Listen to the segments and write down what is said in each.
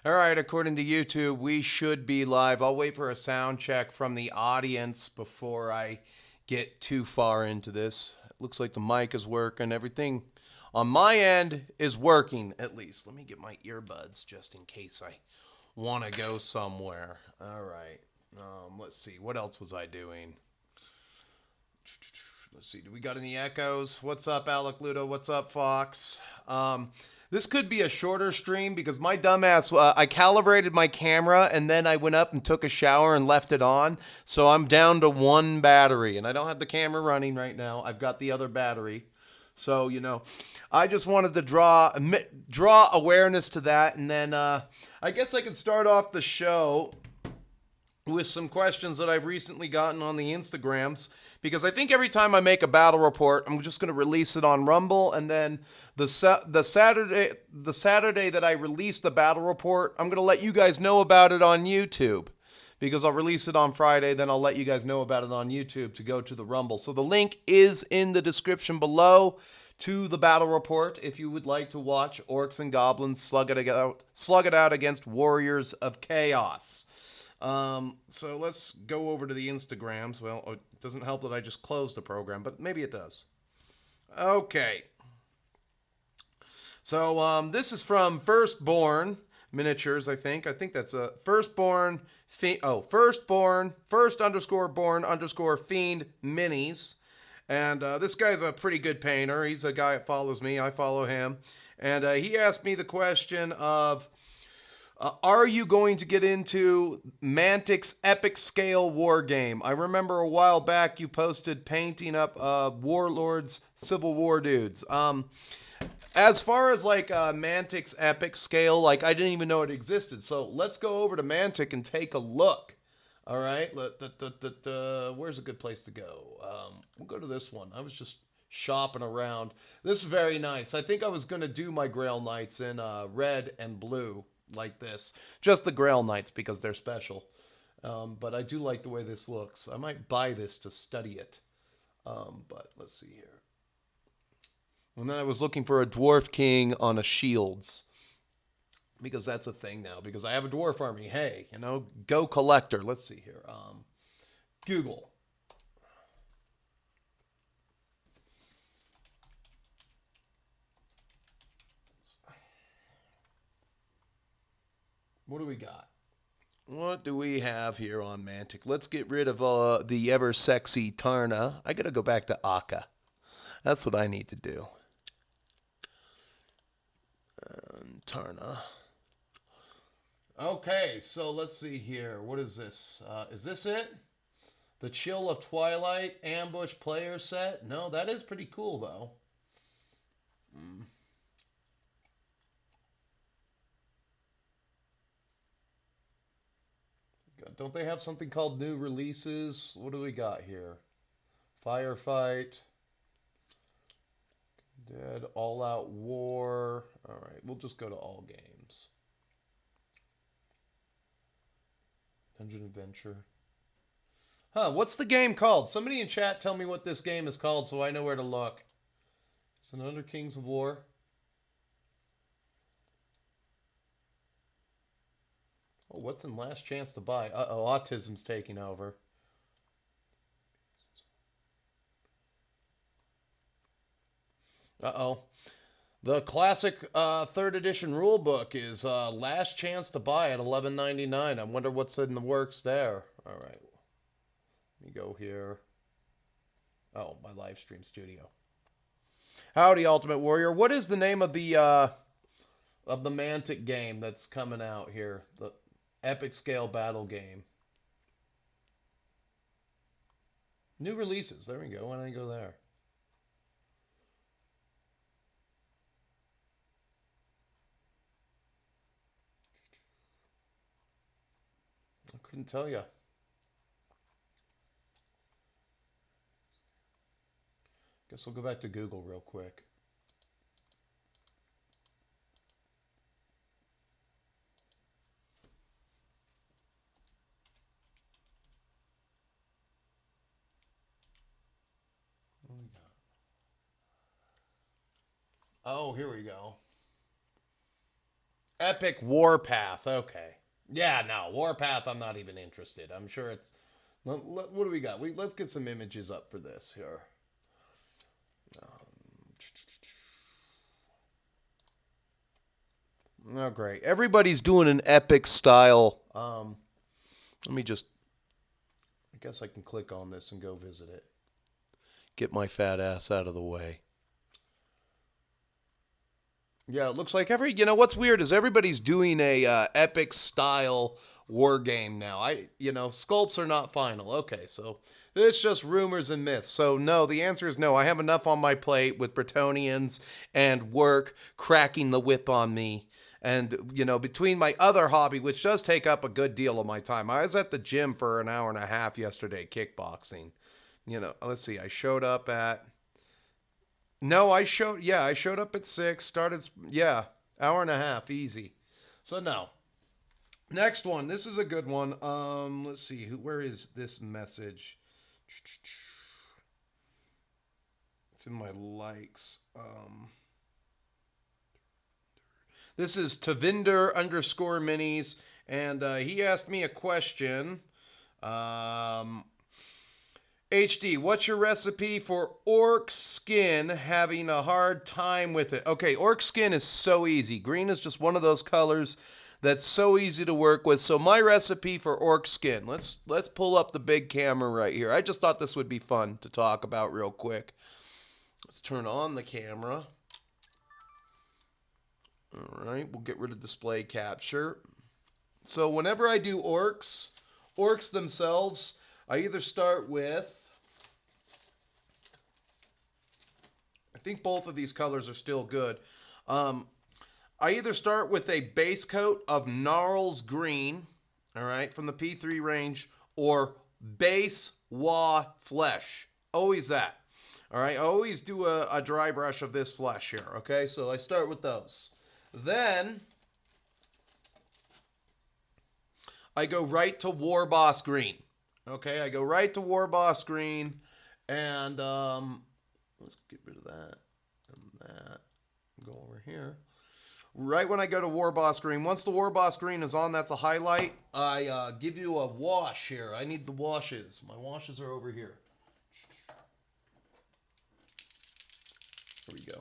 All right, according to YouTube, we should be live. I'll wait for a sound check from the audience before I get too far into this. It looks like the mic is working. Everything on my end is working, at least. Let me get my earbuds just in case I want to go somewhere. All right. Let's see. What else was I doing? Let's see. Do we got any echoes? What's up, Alec Ludo? What's up, Fox? This could be a shorter stream because my dumbass, I calibrated my camera and then I went up and took a shower and left it on. So I'm down to one battery and I don't have the camera running right now. I've got the other battery. So, I just wanted to draw awareness to that. And then I guess I could start off the show with some questions that I've recently gotten on the Instagrams, because I think every time I make a battle report, I'm just going to release it on Rumble, and then the Saturday that I release the battle report, I'm going to let you guys know about it on YouTube, because I'll release it on Friday, then I'll let you guys know about it on YouTube to go to the Rumble. So the link is in the description below to the battle report if you would like to watch Orcs and Goblins slug it out against Warriors of Chaos. So let's go over to the Instagrams. Well, it doesn't help that I just closed the program, but maybe it does. Okay. So this is from Firstborn Miniatures, I think. I think that's a Firstborn, first_born_fiend minis. And this guy's a pretty good painter. He's a guy that follows me. I follow him. And he asked me the question of, are you going to get into Mantic's epic scale war game? I remember a while back you posted painting up Warlords Civil War dudes. As far as like Mantic's epic scale, like I didn't even know it existed. So let's go over to Mantic and take a look. All right, where's a good place to go? We'll go to this one. I was just shopping around. This is very nice. I think I was going to do my Grail Knights in red and blue like this. Just the Grail Knights because they're special. But I do like the way this looks. I might buy this to study it. But let's see here. And then I was looking for a Dwarf King on a Shields, because that's a thing now, because I have a Dwarf army. Hey, go collector. Let's see here. Google. What do we got? What do we have here on Mantic? Let's get rid of the ever-sexy Tarna. I got to go back to Akka. That's what I need to do. Tarna. Okay, so let's see here. What is this? Is this it? The Chill of Twilight Ambush Player Set? No, that is pretty cool, though. Don't they have something called new releases? What do we got here? Firefight. Dead. All Out War. All right, we'll just go to all games. Dungeon Adventure. Huh, what's the game called? Somebody in chat tell me what this game is called so I know where to look. Is it Under Kings of War? Oh, what's in Last Chance to Buy? Uh-oh, autism's taking over. Uh-oh. The classic 3rd edition rulebook is Last Chance to Buy at $11.99. I wonder what's in the works there. All right. Let me go here. Oh, my live stream studio. Howdy, Ultimate Warrior. What is the name of the Mantic game that's coming out here? The epic scale battle game. New releases. There we go. Why don't I go there? I couldn't tell you. Guess I'll go back to Google real quick. What do we got? Oh, here we go. Epic Warpath. Okay. Yeah, no, Warpath, I'm not even interested. I'm sure it's... What do we got? Let's get some images up for this here. Oh, great. Everybody's doing an epic style. Let me just... I guess I can click on this and go visit it. Get my fat ass out of the way. Yeah, it looks like you know, what's weird is everybody's doing a epic style war game now. Sculpts are not final. Okay, so it's just rumors and myths. So no, the answer is no. I have enough on my plate with Bretonnians and work cracking the whip on me. And, between my other hobby, which does take up a good deal of my time. I was at the gym for an hour and a half yesterday, kickboxing. Let's see, I showed up at... No, I showed up at 6, started, hour and a half, easy. So no. Next one, this is a good one. Let's see, where is this message? It's in my likes. This is Tavinder_minis, and he asked me a question. HD, what's your recipe for orc skin? Having a hard time with it. Okay, orc skin is so easy. Green is just one of those colors that's so easy to work with. So my recipe for orc skin. Let's pull up the big camera right here. I just thought this would be fun to talk about real quick. Let's turn on the camera. All right, we'll get rid of display capture. So whenever I do orcs themselves, I either start with... I think both of these colors are still good. I either start with a base coat of Gnarls Green, all right, from the P3 range, or base Wa Flesh. Always that. All right, I always do a dry brush of this flesh here, okay? So I start with those. Then I go right to War Boss Green. Okay, I go right to War Boss Green, and let's get rid of that and that. Go over here. Right when I go to War Boss Green, once the War Boss Green is on, that's a highlight. I give you a wash here. I need the washes. My washes are over here. Here we go.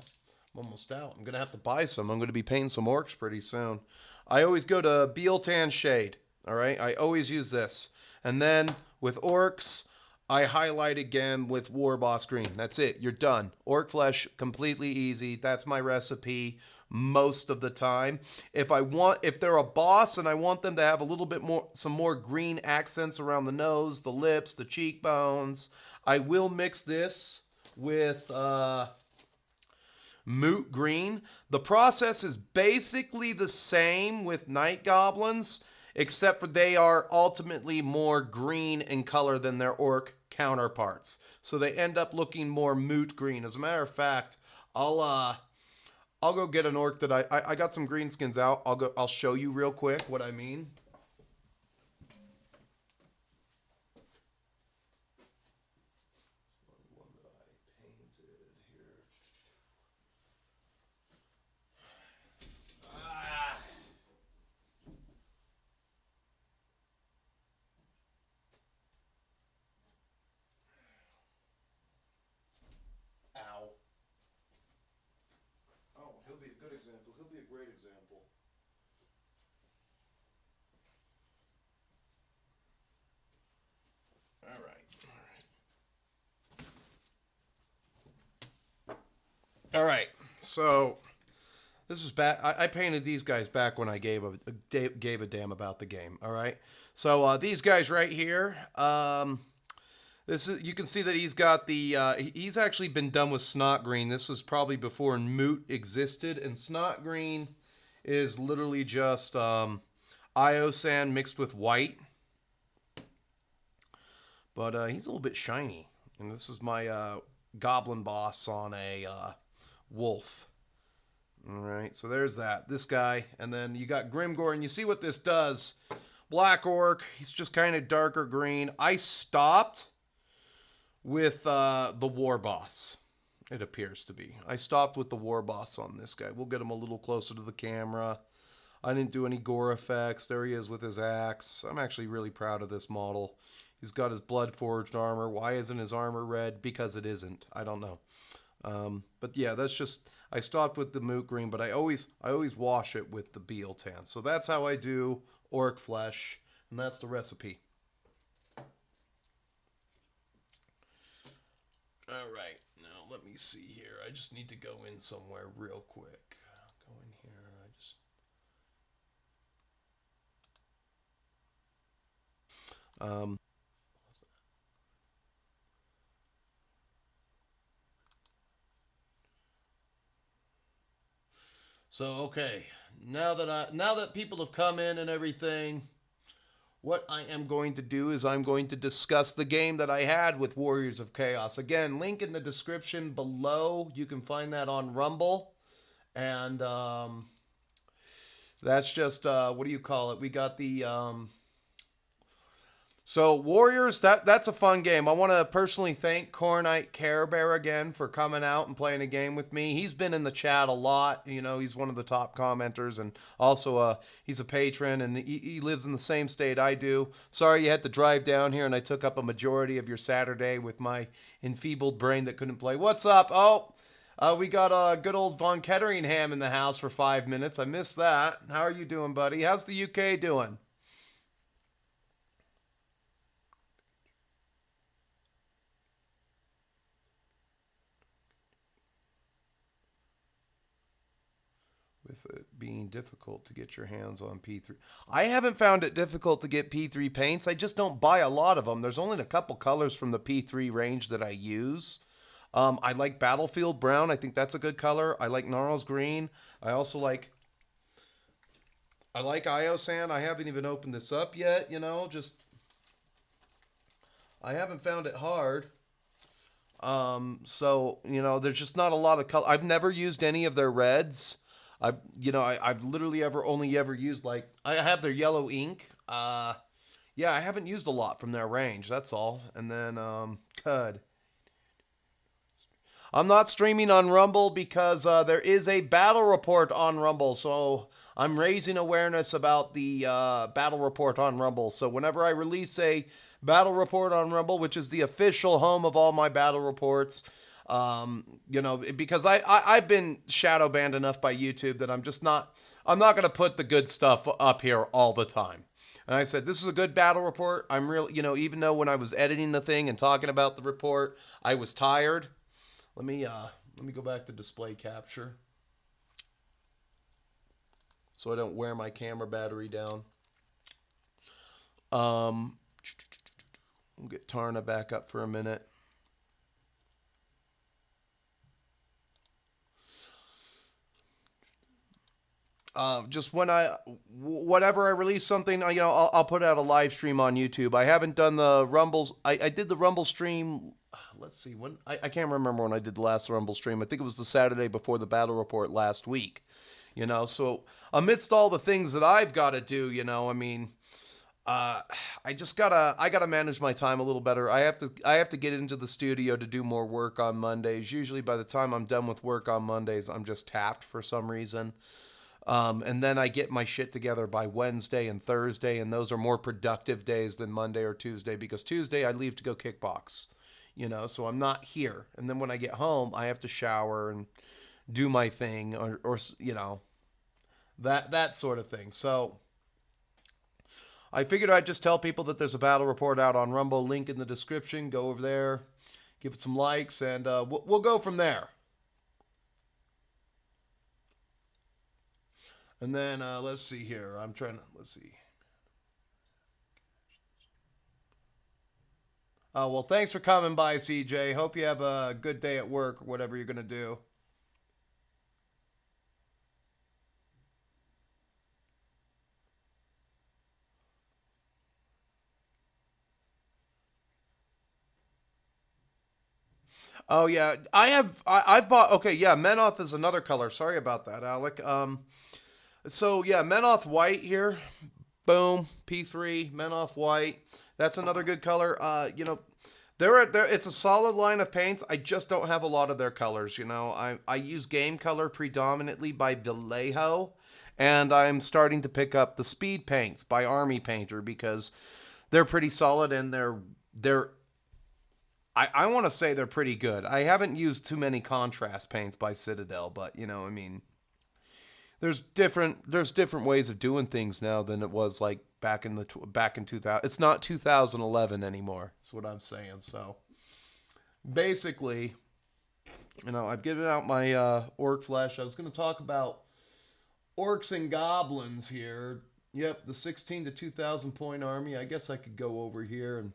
I'm almost out. I'm going to have to buy some. I'm going to be painting some orcs pretty soon. I always go to Bealtan Shade. All right, I always use this. And then with orcs, I highlight again with War Boss Green. That's it. You're done. Orc flesh, completely easy. That's my recipe most of the time. If they're a boss and I want them to have a little bit more, some more green accents around the nose, the lips, the cheekbones, I will mix this with Moot Green. The process is basically the same with Night Goblins, except for they are ultimately more green in color than their orc counterparts. So they end up looking more moot green. As a matter of fact, I'll go get an orc that I got some green skins out. I'll show you real quick what I mean. He'll be a good example. He'll be a great example. All right. So this is back. I painted these guys back when I gave a damn about the game. All right. So these guys right here. You can see that he's got the, he's actually been done with Snot Green. This was probably before Moot existed. And Snot Green is literally just IO sand mixed with white. But he's a little bit shiny. And this is my goblin boss on a wolf. All right, so there's that. This guy. And then you got Grimgor. And you see what this does. Black Orc. He's just kind of darker green. I stopped with the War Boss, it appears to be. I stopped with the War Boss on this guy. We'll get him a little closer to the camera. I didn't do any gore effects. There he is with his axe. I'm actually really proud of this model. He's got his blood forged armor. Why isn't his armor red? Because it isn't. I don't know. But yeah, that's just, I stopped with the moot green, but I always wash it with the Beal tan. So that's how I do orc flesh, and that's the recipe. All right, now let me see here. I just need to go in somewhere real quick. Go in here. So okay, now that people have come in and everything, what I am going to do is I'm going to discuss the game that I had with Warriors of Chaos. Again, link in the description below. You can find that on Rumble. And that's just, what do you call it? We got the... So Warriors, that's a fun game. I want to personally thank Cornite Care Bear again for coming out and playing a game with me. He's been in the chat a lot. You know, he's one of the top commenters, and also he's a patron, and he lives in the same state I do. Sorry you had to drive down here, and I took up a majority of your Saturday with my enfeebled brain that couldn't play. What's up? Oh, we got good old Von Ketteringham in the house for 5 minutes. I missed that. How are you doing, buddy? How's the UK doing? With it being difficult to get your hands on P3. I haven't found it difficult to get P3 paints. I just don't buy a lot of them. There's only a couple colors from the P3 range that I use. I like Battlefield Brown. I think that's a good color. I like Gnarls Green. I also like... I like Iosan. I haven't even opened this up yet, you know, just... I haven't found it hard. So, you know, there's just not a lot of color. I've never used any of their reds. I've literally only ever used, like, I have their yellow ink. Yeah, I haven't used a lot from their range, that's all. And then, Cud. I'm not streaming on Rumble because there is a battle report on Rumble, so I'm raising awareness about the battle report on Rumble. So whenever I release a battle report on Rumble, which is the official home of all my battle reports, you know, because I've been shadow banned enough by YouTube that I'm not going to put the good stuff up here all the time. And I said, this is a good battle report. I'm real, you know, even though when I was editing the thing and talking about the report, I was tired. Let me go back to display capture so I don't wear my camera battery down. We'll get Tarna back up for a minute. Just whenever I release something, you know, I'll put out a live stream on YouTube. I haven't done the Rumbles. I did the Rumble stream. Let's see when I can't remember when I did the last Rumble stream. I think it was the Saturday before the battle report last week. You know, so amidst all the things that I've got to do, you know, I mean, I gotta manage my time a little better. I have to get into the studio to do more work on Mondays. Usually by the time I'm done with work on Mondays, I'm just tapped for some reason. And then I get my shit together by Wednesday and Thursday, and those are more productive days than Monday or Tuesday, because Tuesday I leave to go kickbox, you know, so I'm not here. And then when I get home, I have to shower and do my thing, or you know, that sort of thing. So I figured I'd just tell people that there's a battle report out on Rumble, link in the description. Go over there, give it some likes, and we'll go from there. And then, let's see here. Let's see. Oh, well, thanks for coming by, CJ. Hope you have a good day at work or whatever you're going to do. Oh, yeah. I've bought, okay, yeah, Menoth is another color. Sorry about that, Alec. So, yeah, Menoth White here. Boom, P3, Menoth White. That's another good color. You know, It's a solid line of paints. I just don't have a lot of their colors. You know, I use game color predominantly by Vallejo, and I'm starting to pick up the speed paints by Army Painter because they're pretty solid and they're I want to say they're pretty good. I haven't used too many contrast paints by Citadel, but you know, I mean, there's different ways of doing things now than it was like back in 2000. It's not 2011 anymore. That's what I'm saying. So basically, you know, I've given out my orc flesh. I was going to talk about Orcs and Goblins here. Yep, the 16 to 2,000 point army. I guess I could go over here and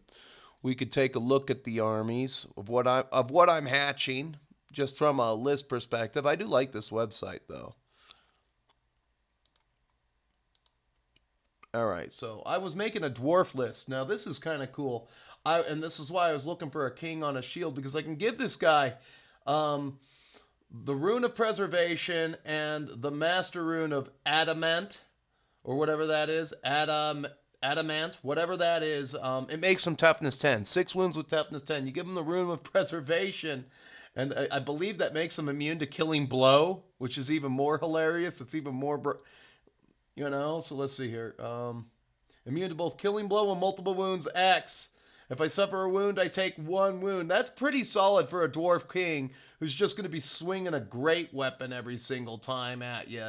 we could take a look at the armies of what I'm hatching just from a list perspective. I do like this website though. All right, so I was making a dwarf list. Now this is kind of cool. And this is why I was looking for a king on a shield, because I can give this guy the rune of preservation and the master rune of adamant, or whatever that is, adamant, whatever that is. It makes him toughness 10. 6 wounds with toughness 10. You give him the rune of preservation, and I believe that makes him immune to killing blow, which is even more hilarious. It's even more, you know. So let's see here. Immune to both killing blow and multiple wounds X. If I suffer a wound, I take 1 wound. That's pretty solid for a dwarf king who's just going to be swinging a great weapon every single time at you.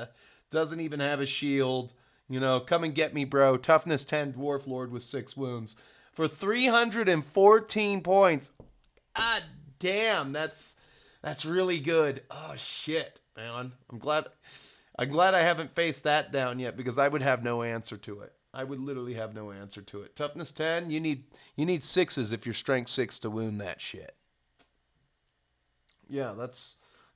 Doesn't even have a shield. You know, come and get me, bro. Toughness 10 dwarf lord with 6 wounds for 314 points. Ah, damn, that's really good. Oh shit, man. I'm glad I haven't faced that down yet, because I would have no answer to it. I would literally have no answer to it. Toughness 10, you need 6s if you're strength 6 to wound that shit. Yeah,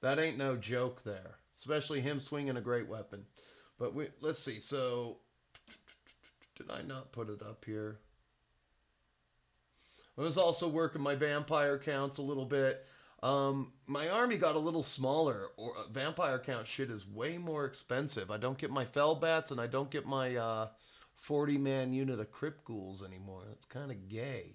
that ain't no joke there. Especially him swinging a great weapon. But let's see. So, did I not put it up here? I was also working my vampire counts a little bit. My army got a little smaller. Or vampire count shit is way more expensive. I don't get my fell bats, and I don't get my 40-man unit of crypt ghouls anymore. That's kind of gay.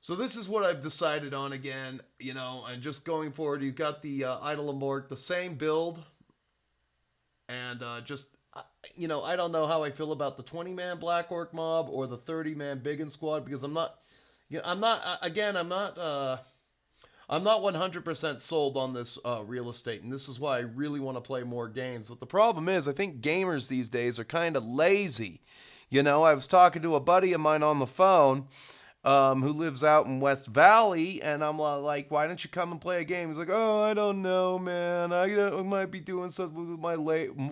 So this is what I've decided on again, you know, and just going forward, you've got the Idol of Mork, the same build, and you know, I don't know how I feel about the 20-man Black Orc mob or the 30-man Biggin squad, because I'm not 100% sold on this real estate, and this is why I really want to play more games. But the problem is, I think gamers these days are kind of lazy. You know, I was talking to a buddy of mine on the phone, who lives out in West Valley, and I'm like, why don't you come and play a game? He's like, oh, I don't know, man. I might be doing something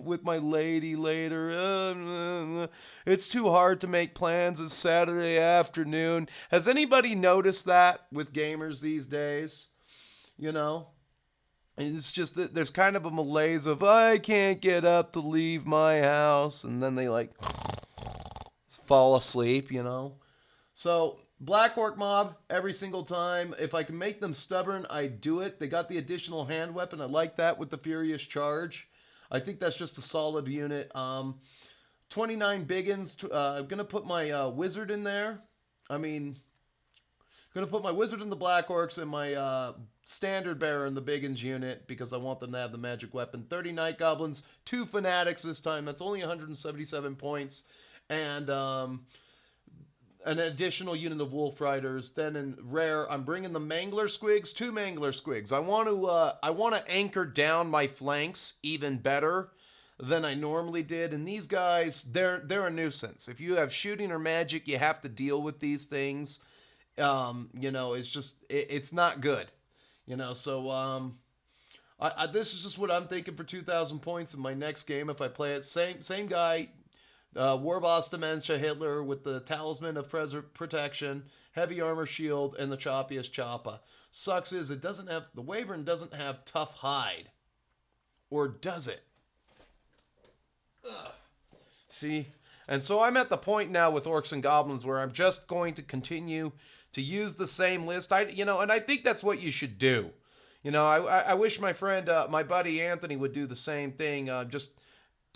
with my lady later. It's too hard to make plans. It's Saturday afternoon. Has anybody noticed that with gamers these days? You know? It's just that there's kind of a malaise of, I can't get up to leave my house, and then they like fall asleep, you know? So Black Orc mob every single time. If I can make them stubborn, I do it. They got the additional hand weapon. I like that with the Furious Charge. I think that's just a solid unit. 29 Biggins. I'm going to put my Wizard in there. I'm going to put my Wizard in the Black Orcs and my Standard Bearer in the Biggins unit, because I want them to have the magic weapon. 30 Night Goblins. 2 Fanatics this time. That's only 177 points. And an additional unit of Wolf Riders. Then in rare, I'm bringing the Mangler Squigs, 2 Mangler Squigs. I want to anchor down my flanks even better than I normally did. And these guys, they're a nuisance. If you have shooting or magic, you have to deal with these things. You know, it's not good. You know, so this is just what I'm thinking for 2,000 points in my next game if I play it. Same guy. War Boss Dementia Hitler with the Talisman of Protection, Heavy Armor Shield, and the Choppiest Choppa. Sucks is the Wyvern doesn't have Tough Hide. Or does it? Ugh. See? And so I'm at the point now with Orcs and Goblins where I'm just going to continue to use the same list. And I think that's what you should do. You know, I wish my friend, my buddy Anthony would do the same thing. Just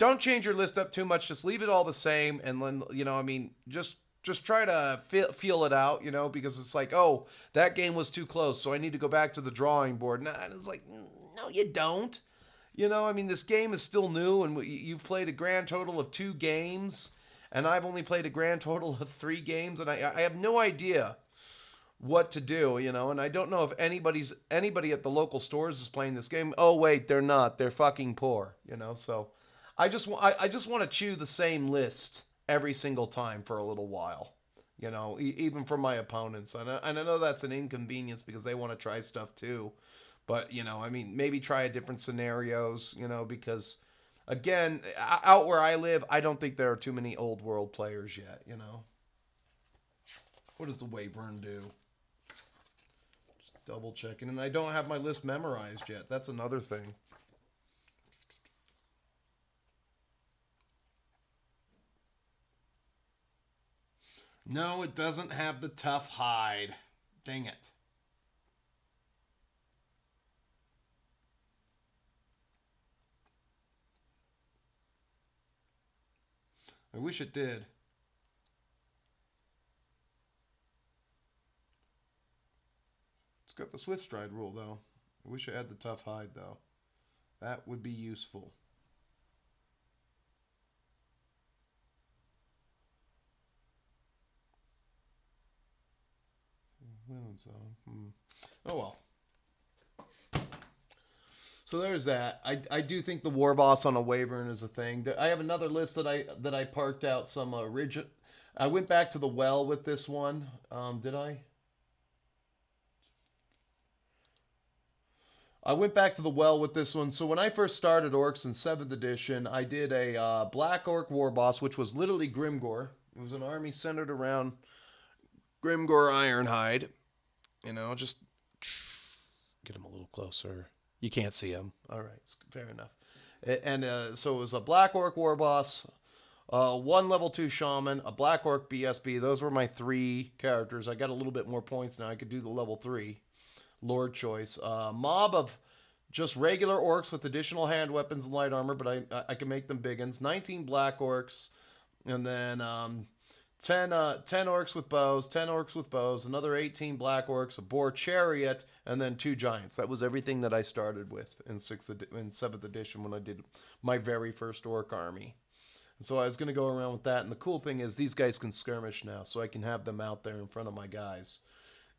don't change your list up too much. Just leave it all the same, and then, you know, I mean, just try to feel it out, you know, because it's like, oh, that game was too close, so I need to go back to the drawing board. And it's like, no, you don't. You know, I mean, this game is still new, and you've played a grand total of 2 games, and I've only played a grand total of 3 games, and I have no idea what to do, you know, and I don't know if anybody at the local stores is playing this game. Oh wait, they're not. They're fucking poor, you know. So I just want to chew the same list every single time for a little while, you know, even for my opponents. And I know that's an inconvenience because they want to try stuff too. But, you know, I mean, maybe try different scenarios, you know, because, again, out where I live, I don't think there are too many old world players yet, you know. What does the Wyvern do? Just double checking. And I don't have my list memorized yet. That's another thing. No, it doesn't have the tough hide. Dang it. I wish it did. It's got the Swift Stride rule, though. I wish it had the tough hide, though. That would be useful. Oh well. So there's that. I do think the War Boss on a Wyvern is a thing. I have another list that I parked out some original. I went back to the well with this one. Did I? I went back to the well with this one. So when I first started Orcs in 7th edition, I did a Black Orc War Boss, which was literally Grimgor. It was an army centered around Grimgor Ironhide. You know, just get him a little closer. You can't see him. All right, fair enough. And so it was a Black Orc War Boss, 1 level 2 Shaman, a Black Orc BSB. Those were my 3 characters. I got a little bit more points now. I could do the level 3 Lord choice. Mob of just regular Orcs with additional hand weapons and light armor, but I can make them big ones. 19 Black Orcs, and then 10 orcs with bows, 10 orcs with bows, another 18 black orcs, a boar chariot, and then 2 giants. That was everything that I started with in 7th edition when I did my very first orc army. And so I was going to go around with that. And the cool thing is these guys can skirmish now, so I can have them out there in front of my guys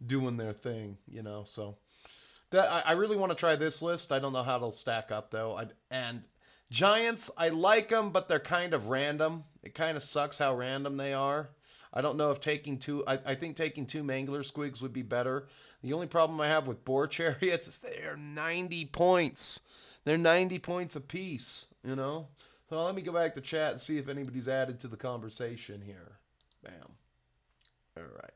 doing their thing, you know. So that I really want to try this list. I don't know how it'll stack up, though. And giants, I like them, but they're kind of random. It kind of sucks how random they are. I don't know if taking 2... I think taking 2 Mangler Squigs would be better. The only problem I have with Boar Chariots is they're 90 points. They're 90 points apiece, you know? So let me go back to chat and see if anybody's added to the conversation here. Bam. All right.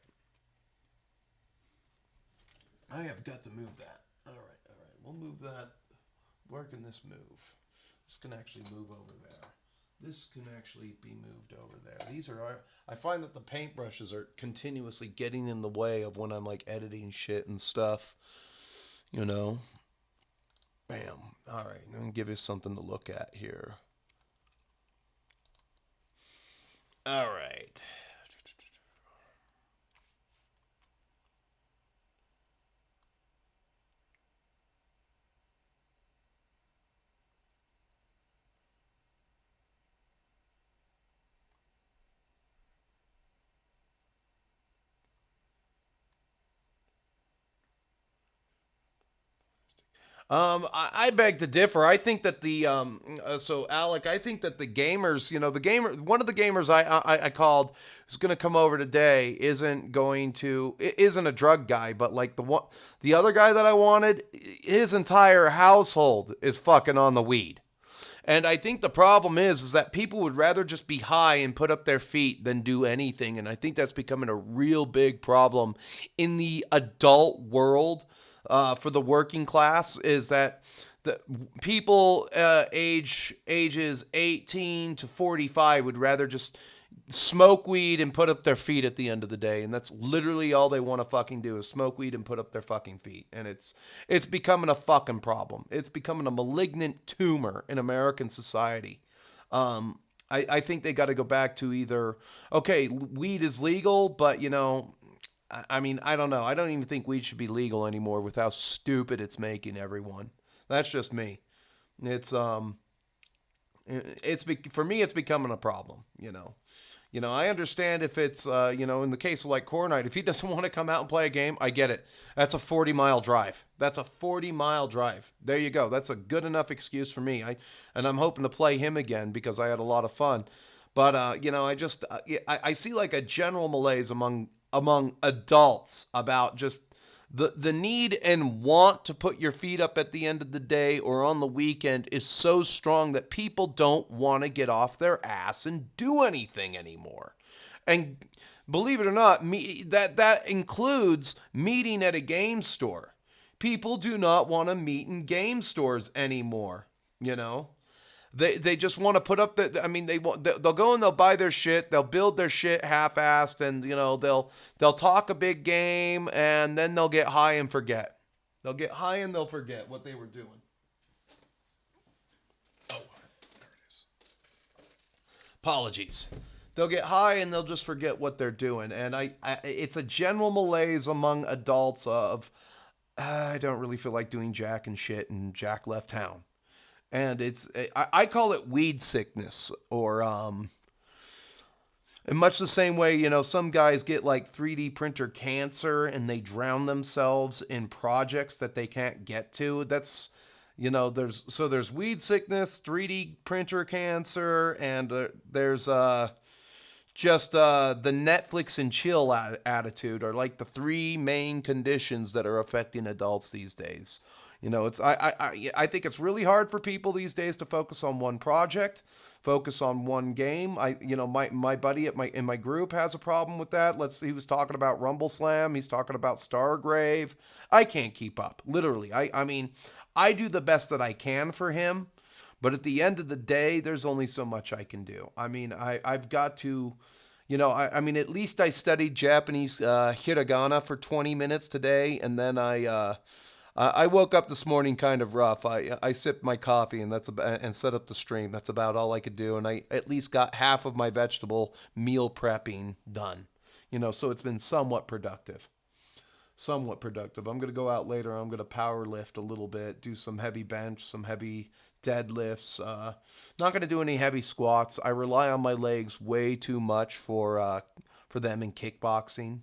I have got to move that. All right. We'll move that. Where can this move? This can actually move over there. This can actually be moved over there. These are... I find that the paintbrushes are continuously getting in the way of when I'm, like, editing shit and stuff. You know? Bam. All right. Let me give you something to look at here. All right. I beg to differ. I think that so Alec, I think that the gamers, you know, one of the gamers I called who's going to come over today isn't a drug guy, but like the other guy that I wanted, his entire household is fucking on the weed. And I think the problem is that people would rather just be high and put up their feet than do anything. And I think that's becoming a real big problem in the adult world. For the working class, is that the people ages 18 to 45 would rather just smoke weed and put up their feet at the end of the day, and that's literally all they want to fucking do is smoke weed and put up their fucking feet. And it's becoming a fucking problem. It's becoming a malignant tumor in American society. Um, I think they got to go back to either, okay, weed is legal, but I mean, I don't know. I don't even think weed should be legal anymore with how stupid it's making everyone. That's just me. It's for me, it's becoming a problem. I understand if it's in the case of like Core Night, if he doesn't want to come out and play a game, I get it. That's a 40-mile drive. That's a 40-mile drive. There you go. That's a good enough excuse for me. I'm hoping to play him again because I had a lot of fun. But I see like a general malaise among adults about just the need and want to put your feet up at the end of the day or on the weekend is so strong that people don't want to get off their ass and do anything anymore. And believe it or not, that includes meeting at a game store. People do not want to meet in game stores anymore, you know? They just want to put up I mean, they'll go and they'll buy their shit, they'll build their shit half-assed, and they'll talk a big game, and then they'll get high and forget. They'll get high and they'll forget what they were doing. Oh, there it is. Apologies. They'll get high and they'll just forget what they're doing, and it's a general malaise among adults of I don't really feel like doing jack and shit, and Jack left town. And I call it weed sickness, or in much the same way, some guys get like 3D printer cancer and they drown themselves in projects that they can't get to. That's, there's weed sickness, 3D printer cancer, and there's just the Netflix and chill attitude are like the three main conditions that are affecting adults these days. I think it's really hard for people these days to focus on one project, focus on one game. My buddy in my group has a problem with that. He was talking about Rumble Slam. He's talking about Stargrave. I can't keep up. Literally. I mean, I do the best that I can for him, but at the end of the day, there's only so much I can do. I mean, I've got to, I mean, at least I studied Japanese hiragana for 20 minutes today, and then I woke up this morning kind of rough. I sipped my coffee and set up the stream. That's about all I could do, and I at least got half of my vegetable meal prepping done. So it's been somewhat productive. Somewhat productive. I'm going to go out later. I'm going to power lift a little bit, do some heavy bench, some heavy deadlifts. Not going to do any heavy squats. I rely on my legs way too much for them in kickboxing.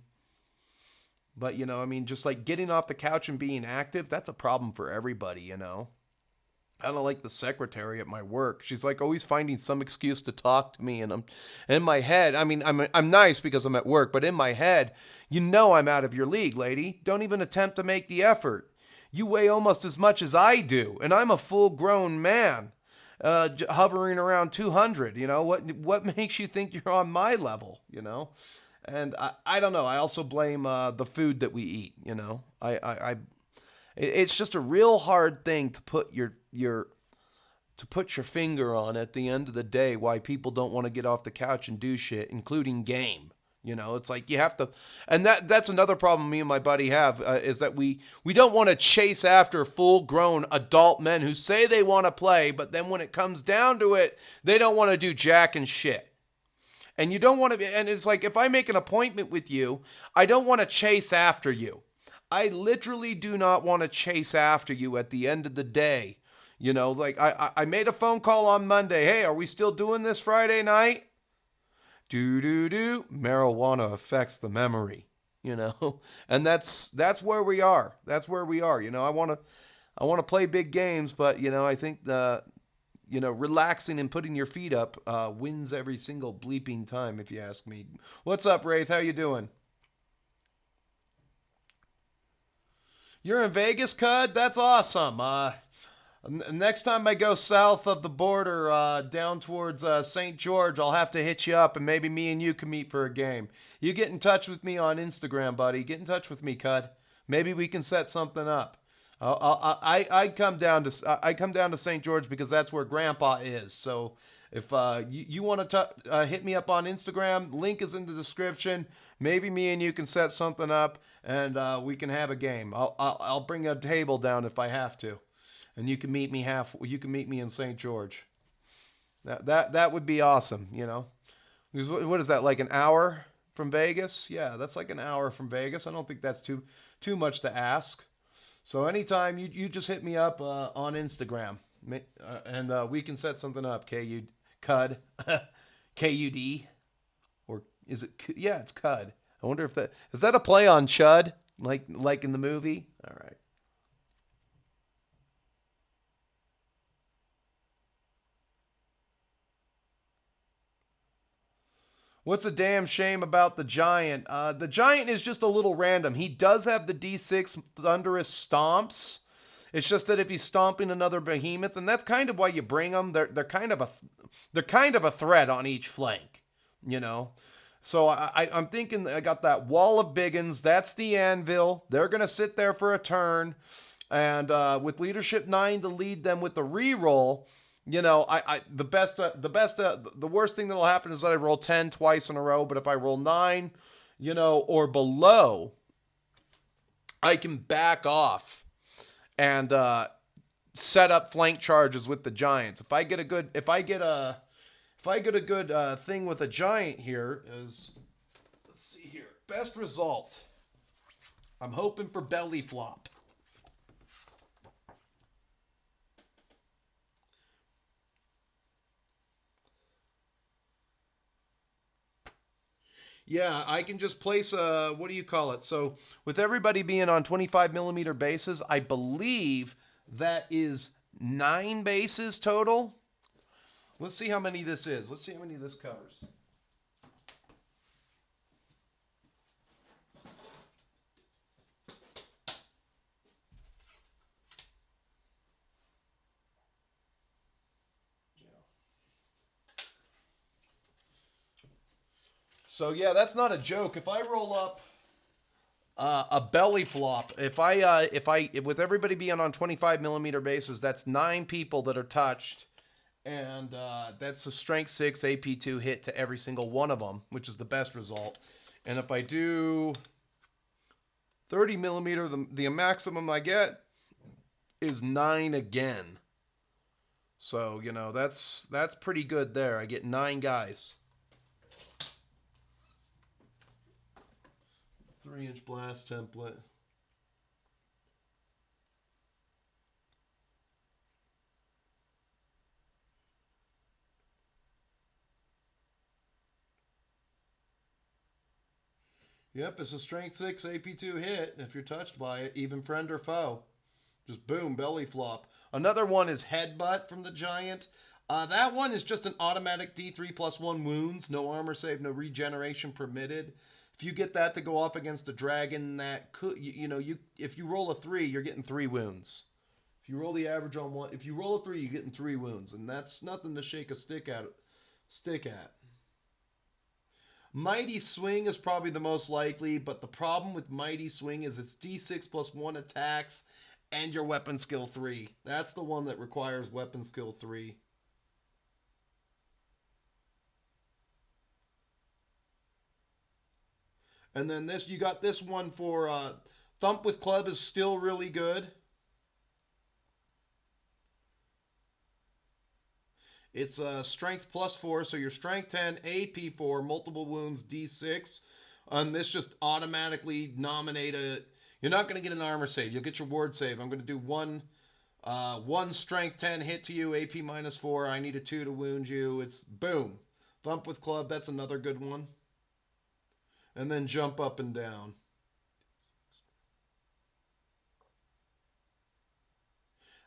But, I mean, just like getting off the couch and being active, that's a problem for everybody, I don't like the secretary at my work. She's like always finding some excuse to talk to me, and I'm in my head. I mean, I'm nice because I'm at work, but in my head, I'm out of your league, lady. Don't even attempt to make the effort. You weigh almost as much as I do, and I'm a full-grown man, hovering around 200. What makes you think you're on my level? And I don't know. I also blame the food that we eat. It's just a real hard thing to put your finger on at the end of the day. Why people don't want to get off the couch and do shit, including game. It's like you have to, and that's another problem me and my buddy have is that we don't want to chase after full-grown adult men who say they want to play, but then when it comes down to it, they don't want to do jack and shit. And you don't want to be, and it's like if I make an appointment with you, I don't want to chase after you. I literally do not want to chase after you at the end of the day. Like I made a phone call on Monday. Hey, are we still doing this Friday night? Marijuana affects the memory, and that's where we are. That's where we are. I want to play big games, but I think relaxing and putting your feet up wins every single bleeping time, if you ask me. What's up, Wraith? How you doing? You're in Vegas, Cud? That's awesome. Next time I go south of the border down towards St. George, I'll have to hit you up, and maybe me and you can meet for a game. You get in touch with me on Instagram, buddy. Get in touch with me, Cud. Maybe we can set something up. I come down to St. George because that's where Grandpa is. So if you want to hit me up on Instagram, link is in the description. Maybe me and you can set something up, and we can have a game. I'll bring a table down if I have to, and you can meet me You can meet me in St. George. That would be awesome, you know. Because what is that, like an hour from Vegas? Yeah, that's like an hour from Vegas. I don't think that's too much to ask. So anytime you just hit me up on Instagram, and we can set something up. Cud, KUD, or is it? Yeah, it's Cud. I wonder if that is that a play on Chud, like in the movie. All right. What's a damn shame about the Giant? The Giant is just a little random. He does have the D6 thunderous stomps. It's just that if he's stomping another behemoth, and that's kind of why you bring them. They're kind of a threat on each flank, you know. So I'm thinking I got that wall of biggins. That's the anvil. They're gonna sit there for a turn, and with leadership 9 to lead them with the reroll. You know, the worst thing that'll happen is that I roll 10 twice in a row. But if I roll 9, you know, or below, I can back off and set up flank charges with the giants. If I get a good thing with a giant here, is let's see here, best result. I'm hoping for belly flop. Yeah, I can just place a, what do you call it? So with everybody being on 25 millimeter bases, I believe that is 9 bases total. Let's see how many this is. Let's see how many this covers. So yeah, that's not a joke. If I roll up a belly flop, if with everybody being on 25 millimeter bases, that's 9 people that are touched, and that's a strength 6 AP2 hit to every single one of them, which is the best result. And if I do 30 millimeter, the maximum I get is 9 again. So you know that's pretty good there. I get 9 guys. 3-inch blast template. Yep, it's a strength 6 AP2 hit. If you're touched by it, even friend or foe. Just boom, belly flop. Another one is headbutt from the giant. That one is just an automatic D3 plus 1 wounds. No armor save, no regeneration permitted. If you get that to go off against a dragon, that could, if you roll a 3, you're getting 3 wounds. If you roll the average on 1, if you roll a 3, you're getting 3 wounds, and that's nothing to shake a stick at. Mighty Swing is probably the most likely, but the problem with Mighty Swing is it's D6 plus 1 attacks and your weapon skill 3. That's the one that requires weapon skill 3. And then you got this one for Thump with Club is still really good. It's strength plus 4, so your strength 10, AP 4, multiple wounds, D6. And this just automatically nominate a. You're not going to get an armor save. You'll get your ward save. I'm going to do one strength 10 hit to you, AP minus 4. I need a 2 to wound you. It's boom. Thump with Club, that's another good one. And then jump up and down.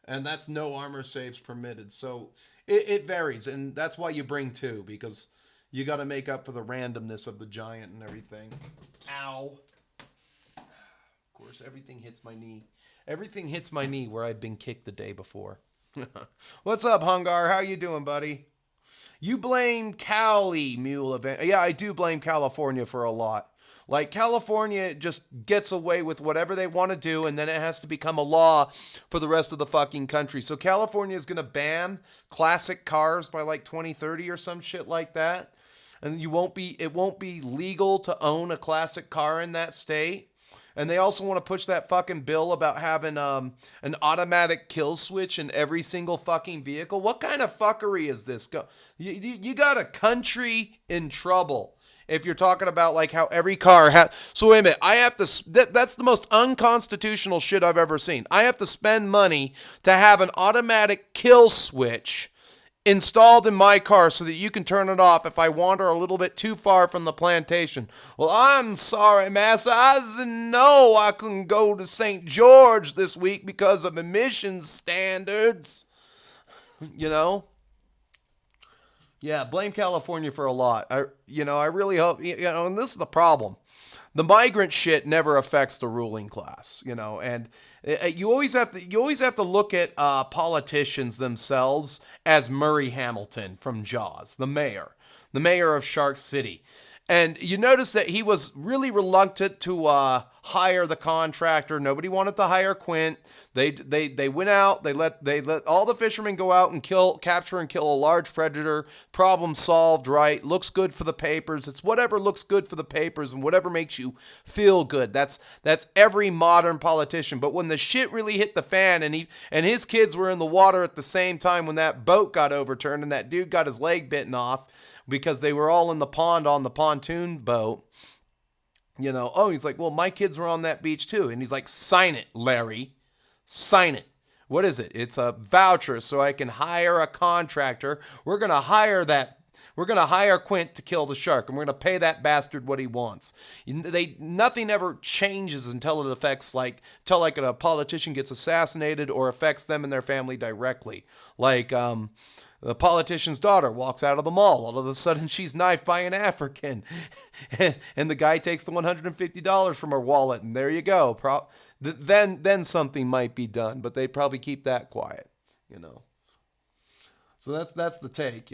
And that's no armor saves permitted. So it varies, and that's why you bring 2, because you got to make up for the randomness of the giant and everything. Ow. Of course, everything hits my knee. Everything hits my knee where I've been kicked the day before. What's up, Hungar? How you doing, buddy? You blame Cali Mule event. Yeah, I do blame California for a lot. Like, California just gets away with whatever they want to do, and then it has to become a law for the rest of the fucking country. So California is going to ban classic cars by like 2030 or some shit like that. And it won't be legal to own a classic car in that state. And they also want to push that fucking bill about having an automatic kill switch in every single fucking vehicle. What kind of fuckery is this? You got a country in trouble if you're talking about like how every car has. So wait a minute, I have to. That's the most unconstitutional shit I've ever seen. I have to spend money to have an automatic kill switch installed in my car so that you can turn it off if I wander a little bit too far from the plantation. Well, I'm sorry, Master. I didn't know I couldn't go to St. George this week because of emissions standards. You know? Yeah, blame California for a lot. I really hope, and this is the problem. The migrant shit never affects the ruling class, and you always have to look at politicians themselves as Murray Hamilton from Jaws, the mayor of Shark City. And you notice that he was really reluctant to hire the contractor. Nobody wanted to hire Quint. They went out. They let all the fishermen go out and capture and kill a large predator. Problem solved, right? Looks good for the papers. It's whatever looks good for the papers and whatever makes you feel good. That's every modern politician. But when the shit really hit the fan and his kids were in the water at the same time when that boat got overturned and that dude got his leg bitten off, because they were all in the pond on the pontoon boat, he's like, well, my kids were on that beach too. And he's like, sign it, Larry. Sign it. What is it? It's a voucher so I can hire a contractor. We're going to hire Quint to kill the shark, and we're going to pay that bastard what he wants. Nothing ever changes until it affects, until a politician gets assassinated or affects them and their family directly. The politician's daughter walks out of the mall. All of a sudden, she's knifed by an African. And the guy takes the $150 from her wallet, and there you go. Then something might be done, but they probably keep that quiet, So that's the take,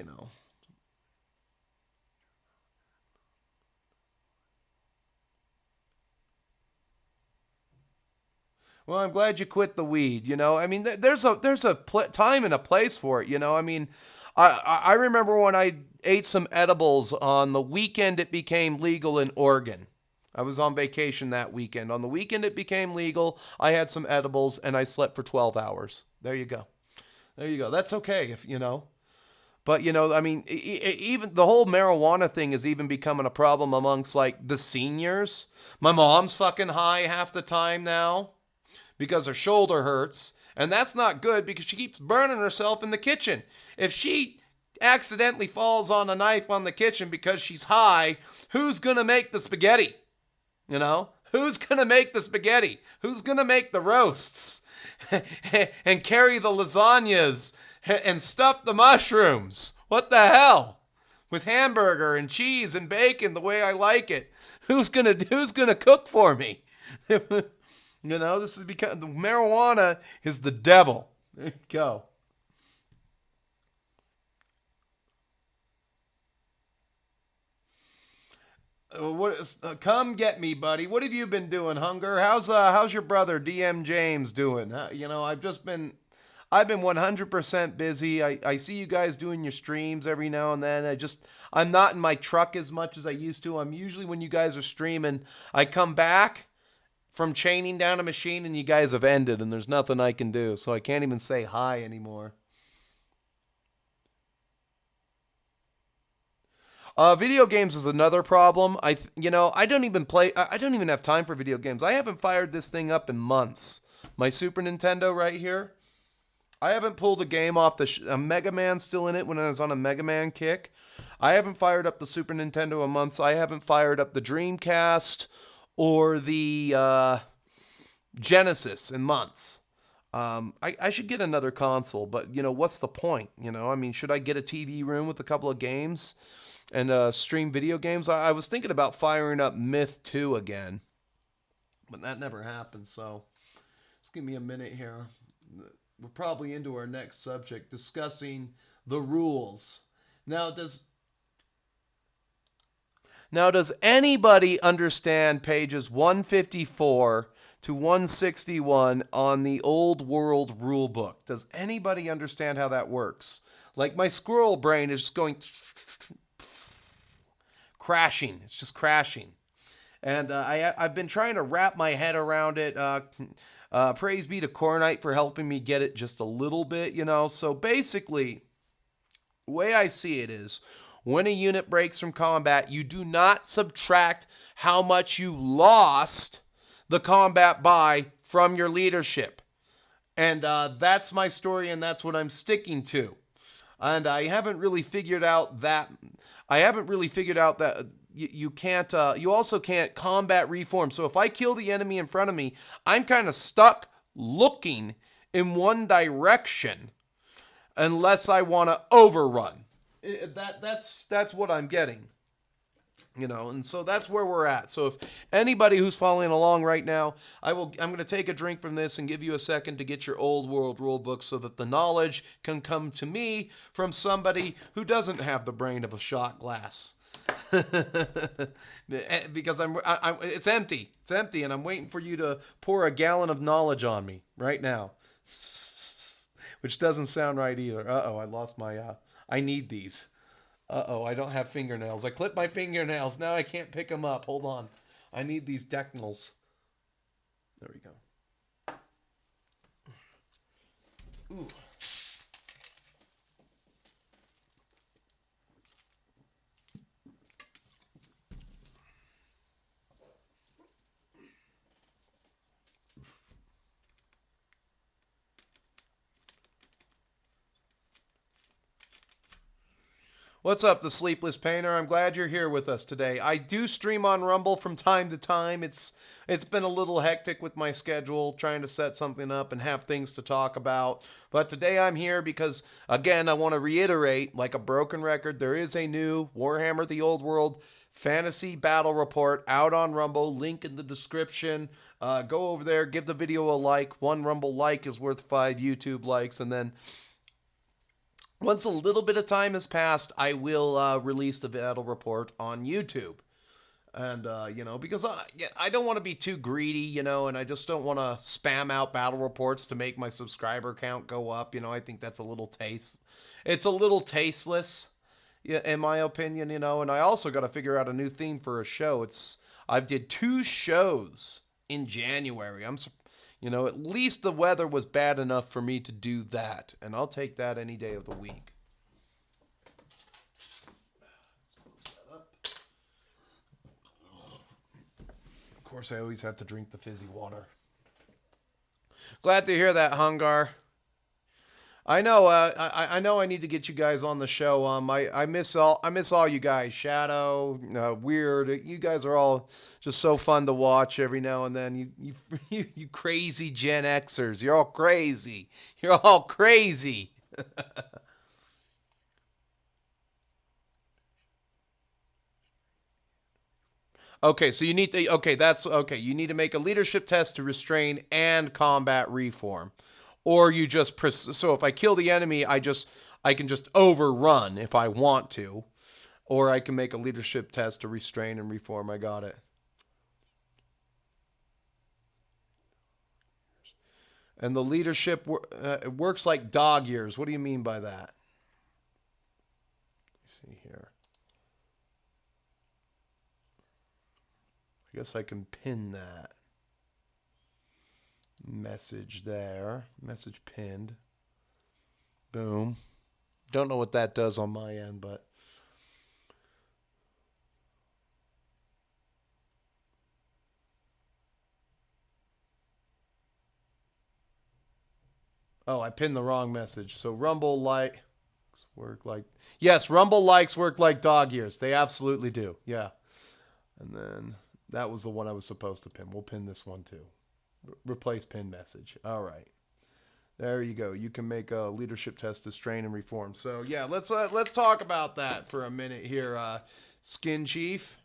Well, I'm glad you quit the weed. I mean, there's a time and a place for it. I mean, I remember when I ate some edibles on the weekend it became legal in Oregon. I was on vacation that weekend. On the weekend it became legal. I had some edibles and I slept for 12 hours. There you go. There you go. That's okay But, I mean, even the whole marijuana thing is even becoming a problem amongst the seniors. My mom's fucking high half the time now because her shoulder hurts, and that's not good because she keeps burning herself in the kitchen. If she accidentally falls on a knife on the kitchen because she's high, who's going to make the spaghetti? Who's going to make the spaghetti? Who's going to make the roasts and carry the lasagnas and stuff the mushrooms? What the hell? With hamburger and cheese and bacon the way I like it. Who's going to cook for me? This is because the marijuana is the devil. There you go. Come get me, buddy. What have you been doing, Hunger? How's your brother DM James doing? I've been 100% busy. I see you guys doing your streams every now and then. I'm not in my truck as much as I used to. I'm usually, when you guys are streaming, I come back from chaining down a machine and you guys have ended and there's nothing I can do. So I can't even say hi anymore. Video games is another problem. I don't even have time for video games. I haven't fired this thing up in months. My Super Nintendo right here. I haven't pulled a game off a Mega Man still in it when I was on a Mega Man kick. I haven't fired up the Super Nintendo in months. I haven't fired up the Dreamcast or the Genesis in months. I should get another console, but what's the point? I mean, should I get a TV room with a couple of games and stream video games? I was thinking about firing up Myth 2 again, but that never happened. So just give me a minute here. We're probably into our next subject, discussing the rules. Now, does anybody understand pages 154 to 161 on the Old World Rule Book? Does anybody understand how that works? My squirrel brain is just going crashing. It's just crashing. And I've been trying to wrap my head around it. Praise be to Cornite for helping me get it just a little bit, you know. So basically, the way I see it is, when a unit breaks from combat, you do not subtract how much you lost the combat by from your leadership. And that's my story, and that's what I'm sticking to. And I haven't really figured out that. You can't. You also can't combat reform. So if I kill the enemy in front of me, I'm kind of stuck looking in one direction unless I want to overrun. That's what I'm getting. You know, and so that's where we're at. So if anybody who's following along right now, I'm going to take a drink from this and give you a second to get your old world rule book so that the knowledge can come to me from somebody who doesn't have the brain of a shot glass. Because it's empty. It's empty, and I'm waiting for you to pour a gallon of knowledge on me right now. Which doesn't sound right either. Uh-oh, I lost my I need these. Uh-oh, I don't have fingernails. I clipped my fingernails. Now I can't pick them up. Hold on. I need these decimals. There we go. Ooh. What's up, the Sleepless Painter? I'm glad you're here with us today. I do stream on Rumble from time to time. It's been a little hectic with my schedule, trying to set something up and have things to talk about. But today I'm here because, again, I want to reiterate, like a broken record, there is a new Warhammer the Old World Fantasy Battle Report out on Rumble. Link in the description. Go over there, give the video a like. One Rumble like is worth 5 YouTube likes, and then once a little bit of time has passed, I will release the battle report on YouTube. And, you know, because I don't want to be too greedy, you know, and I just don't want to spam out battle reports to make my subscriber count go up. You know, I think that's it's a little tasteless, in my opinion, you know. And I also got to figure out a new theme for a show. I did 2 shows in January. You know, at least the weather was bad enough for me to do that. And I'll take that any day of the week. Let's close that up. Of course, I always have to drink the fizzy water. Glad to hear that, Hungar. I know. I know. I need to get you guys on the show. I miss all you guys. Shadow, Weird. You guys are all just so fun to watch every now and then. You crazy Gen Xers. You're all crazy. You're all crazy. Okay, so you need to. Okay, that's okay. You need to make a leadership test to restrain and combat reform. Or you just, so if I kill the enemy, I can just overrun if I want to. Or I can make a leadership test to restrain and reform. I got it. And the leadership it works like dog years. What do you mean by that? Let's see here. I guess I can pin that. Message there. Message pinned. Boom. Don't know what that does on my end, but oh, I pinned the wrong message. So Rumble likes work like... Yes, Rumble likes work like dog ears. They absolutely do. Yeah. And then that was the one I was supposed to pin. We'll pin this one too. Replace pin message. All right. There you go. You can make a leadership test to strain and reform. So yeah, let's talk about that for a minute here. Skink Chief.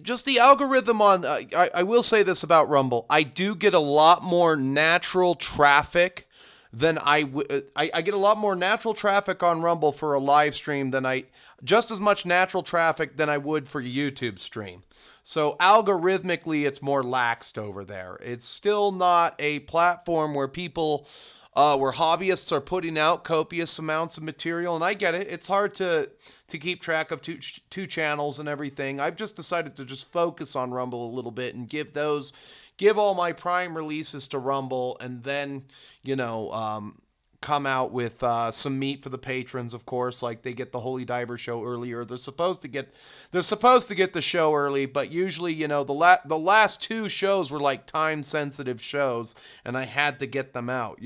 Just the algorithm on, I will say this about Rumble. I do get a lot more natural traffic then I get a lot more natural traffic on Rumble for a live stream than just as much natural traffic than I would for a YouTube stream. So algorithmically, it's more laxed over there. It's still not a platform where where hobbyists are putting out copious amounts of material, and I get it. It's hard to keep track of two channels and everything. I've just decided to just focus on Rumble a little bit and give all my Prime releases to Rumble, and then, come out with some meat for the patrons, of course. Like, they get the Holy Diver show earlier. They're supposed to get the show early, but usually, the last two shows were like time sensitive shows, and I had to get them out.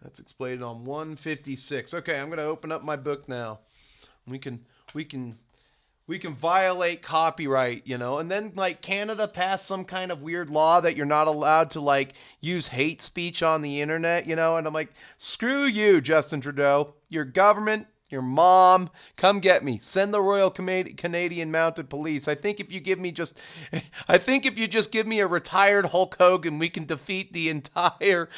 That's explained on 156. Okay, I'm gonna open up my book now. We can violate copyright, and then like Canada passed some kind of weird law that you're not allowed to like use hate speech on the internet, and I'm like, screw you, Justin Trudeau, your government, your mom, come get me. Send the Royal Canadian Mounted Police. I think if you just give me a retired Hulk Hogan, we can defeat the entire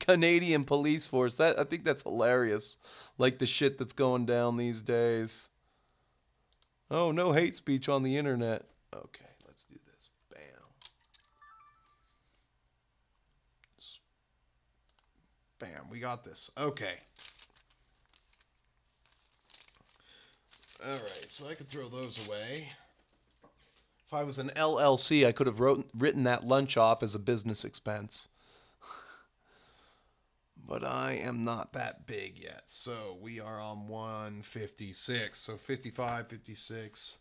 Canadian police force. I think that's hilarious. Like the shit that's going down these days. Oh, no hate speech on the internet. Okay, let's do this. Bam. Bam, we got this. Okay. Alright, so I could throw those away. If I was an LLC, I could have written that lunch off as a business expense. But I am not that big yet. So we are on 156. So 55, 56.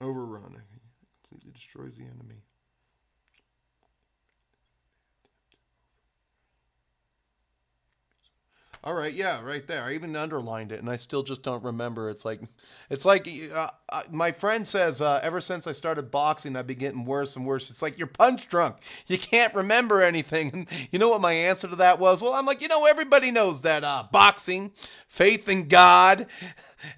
Overrun. Completely destroys the enemy. All right, yeah, right there. I even underlined it, and I still just don't remember. It's like my friend says, ever since I started boxing, I've been getting worse and worse. It's like you're punch drunk. You can't remember anything. And you know what my answer to that was? Well, I'm like, everybody knows that boxing, faith in God,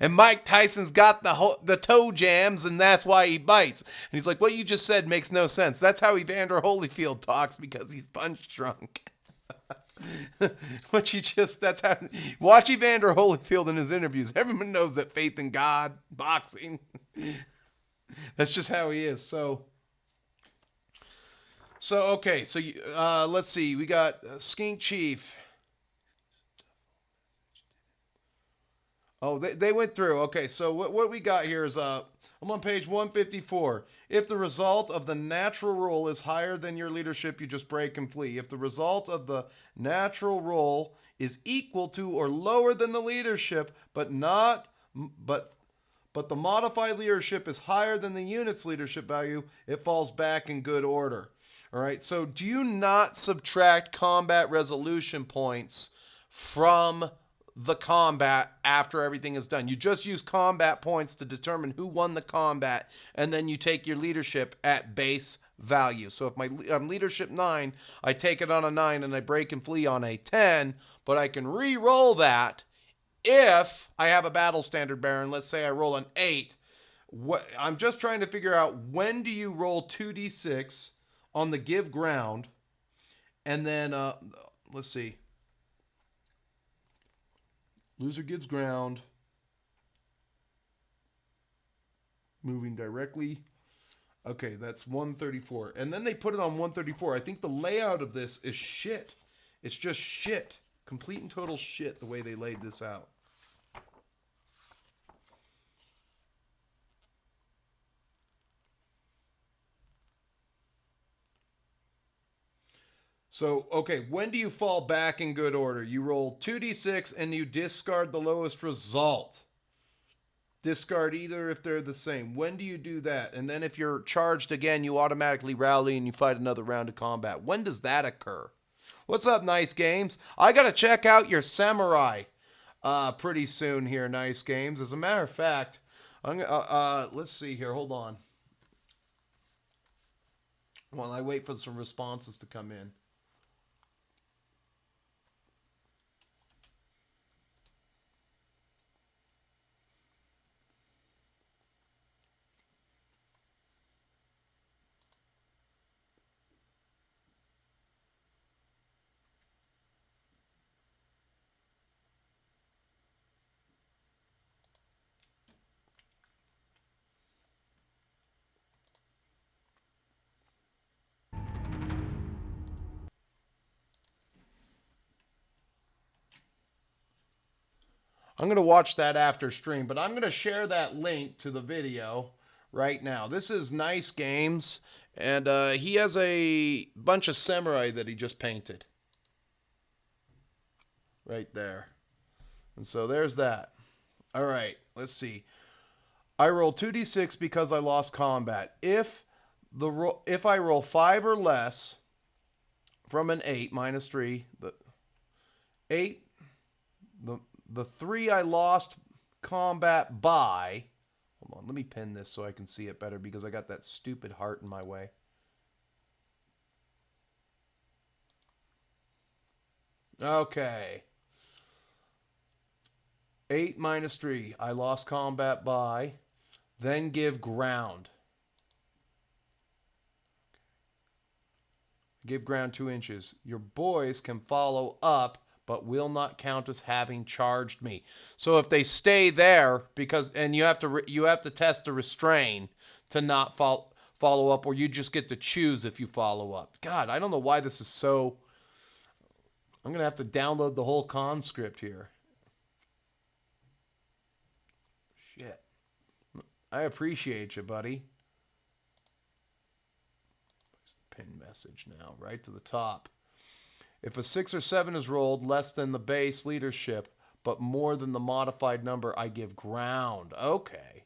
and Mike Tyson's got the toe jams, and that's why he bites. And he's like, what you just said makes no sense. That's how Evander Holyfield talks, because he's punch drunk. That's how, watch Evander Holyfield in his interviews. Everyone knows that faith in God, boxing, that's just how he is. So okay, so let's see, we got Skink Chief. Oh, they went through. Okay, so what we got here is I'm on page 154. If the result of the natural roll is higher than your leadership, you just break and flee. If the result of the natural roll is equal to or lower than the leadership, but the modified leadership is higher than the unit's leadership value, it falls back in good order. All right, so do you not subtract combat resolution points from the combat after everything is done? You just use combat points to determine who won the combat, and then you take your leadership at base value. So if I'm leadership 9, I take it on a 9 and I break and flee on a 10, but I can re-roll that if I have a battle standard baron. Let's say I roll an 8. I'm just trying to figure out, when do you roll 2d6 on the give ground, and then let's see. Loser gives ground. Moving directly. Okay, that's 134. And then they put it on 134. I think the layout of this is shit. It's just shit. Complete and total shit the way they laid this out. So, okay, when do you fall back in good order? You roll 2d6 and you discard the lowest result. Discard either if they're the same. When do you do that? And then if you're charged again, you automatically rally and you fight another round of combat. When does that occur? What's up, Nice Games? I got to check out your Samurai pretty soon here, Nice Games. As a matter of fact, let's see here. Hold on. While I wait for some responses to come in. I'm going to watch that after stream, but I'm going to share that link to the video right now. This is Nice Games, and he has a bunch of samurai that he just painted. Right there. And so there's that. All right, let's see. I roll 2d6 because I lost combat. If I roll 5 or less from an 8, minus 3, the 8, the 3 I lost combat by. Hold on, let me pin this so I can see it better because I got that stupid heart in my way. Okay. 8 minus 3. I lost combat by. Then give ground. Give ground 2 inches. Your boys can follow up, but will not count as having charged me. So if they stay there, and you have to test the restrain to not follow up, or you just get to choose if you follow up. God, I don't know why this is so. I'm gonna have to download the whole conscript here. Shit. I appreciate you, buddy. Where's the pin message now? Right to the top. If a 6 or 7 is rolled less than the base leadership, but more than the modified number, I give ground. Okay.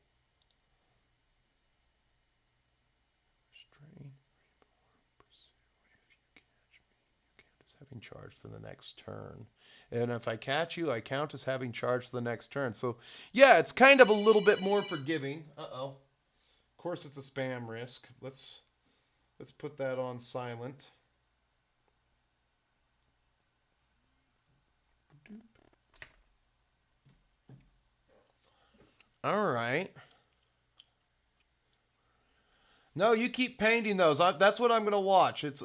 Restrain, reborn, pursue. If you catch me, you count as having charged for the next turn. And if I catch you, I count as having charged for the next turn. So, yeah, it's kind of a little bit more forgiving. Uh-oh. Of course, it's a spam risk. Let's put that on silent. All right. No, you keep painting those. That's what I'm going to watch. It's,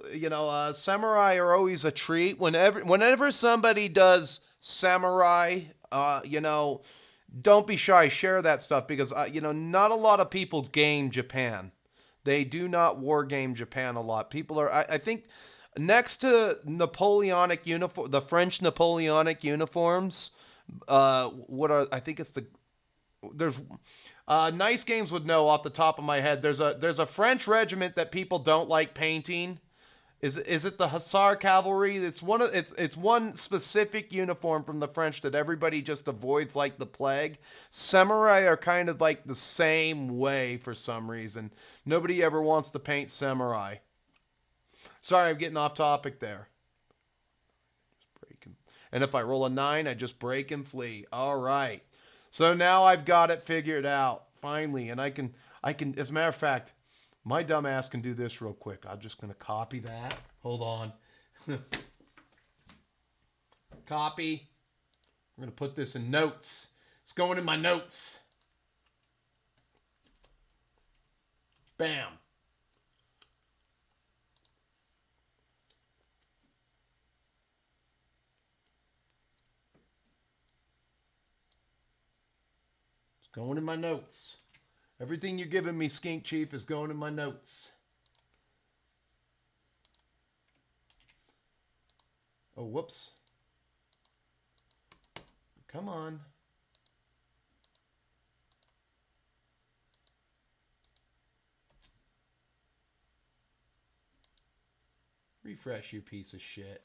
samurai are always a treat. Whenever somebody does samurai, don't be shy. Share that stuff because, not a lot of people game Japan. They do not war game Japan a lot. People are, I think, next to Napoleonic the French Napoleonic uniforms, I think it's there's Nice Games would know off the top of my head. There's a French regiment that people don't like painting. Is it the Hussar Cavalry? It's one specific uniform from the French that everybody just avoids like the plague. Samurai are kind of like the same way for some reason. Nobody ever wants to paint samurai. Sorry, I'm getting off topic there. Just break him. And if I roll a 9, I just break and flee. All right. So now I've got it figured out, finally, and I can, as a matter of fact, my dumb ass can do this real quick. I'm just going to copy that. Hold on. Copy. I'm going to put this in notes. It's going in my notes. Bam. Going in my notes. Everything you're giving me, Skink Chief, is going in my notes. Oh, whoops. Come on. Refresh, you piece of shit.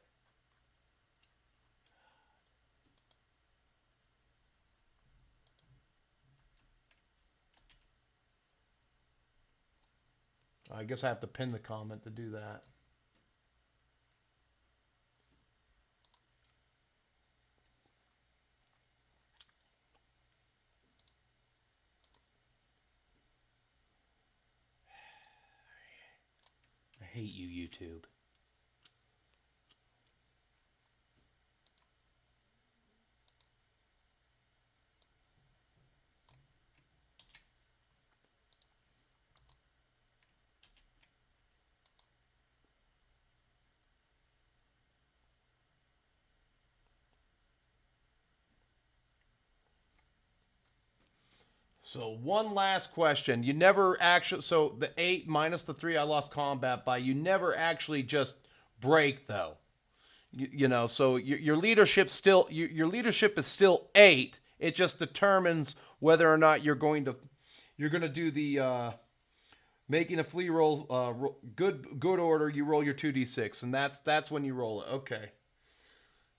I guess I have to pin the comment to do that. I hate you, YouTube. So one last question. You never actually, so the 8 minus the 3 I lost combat by, you never actually just break though. So your leadership still, your leadership is still 8. It just determines whether or not you're going to do the making a flea roll, good order. You roll your 2d6, and that's when you roll it. Okay.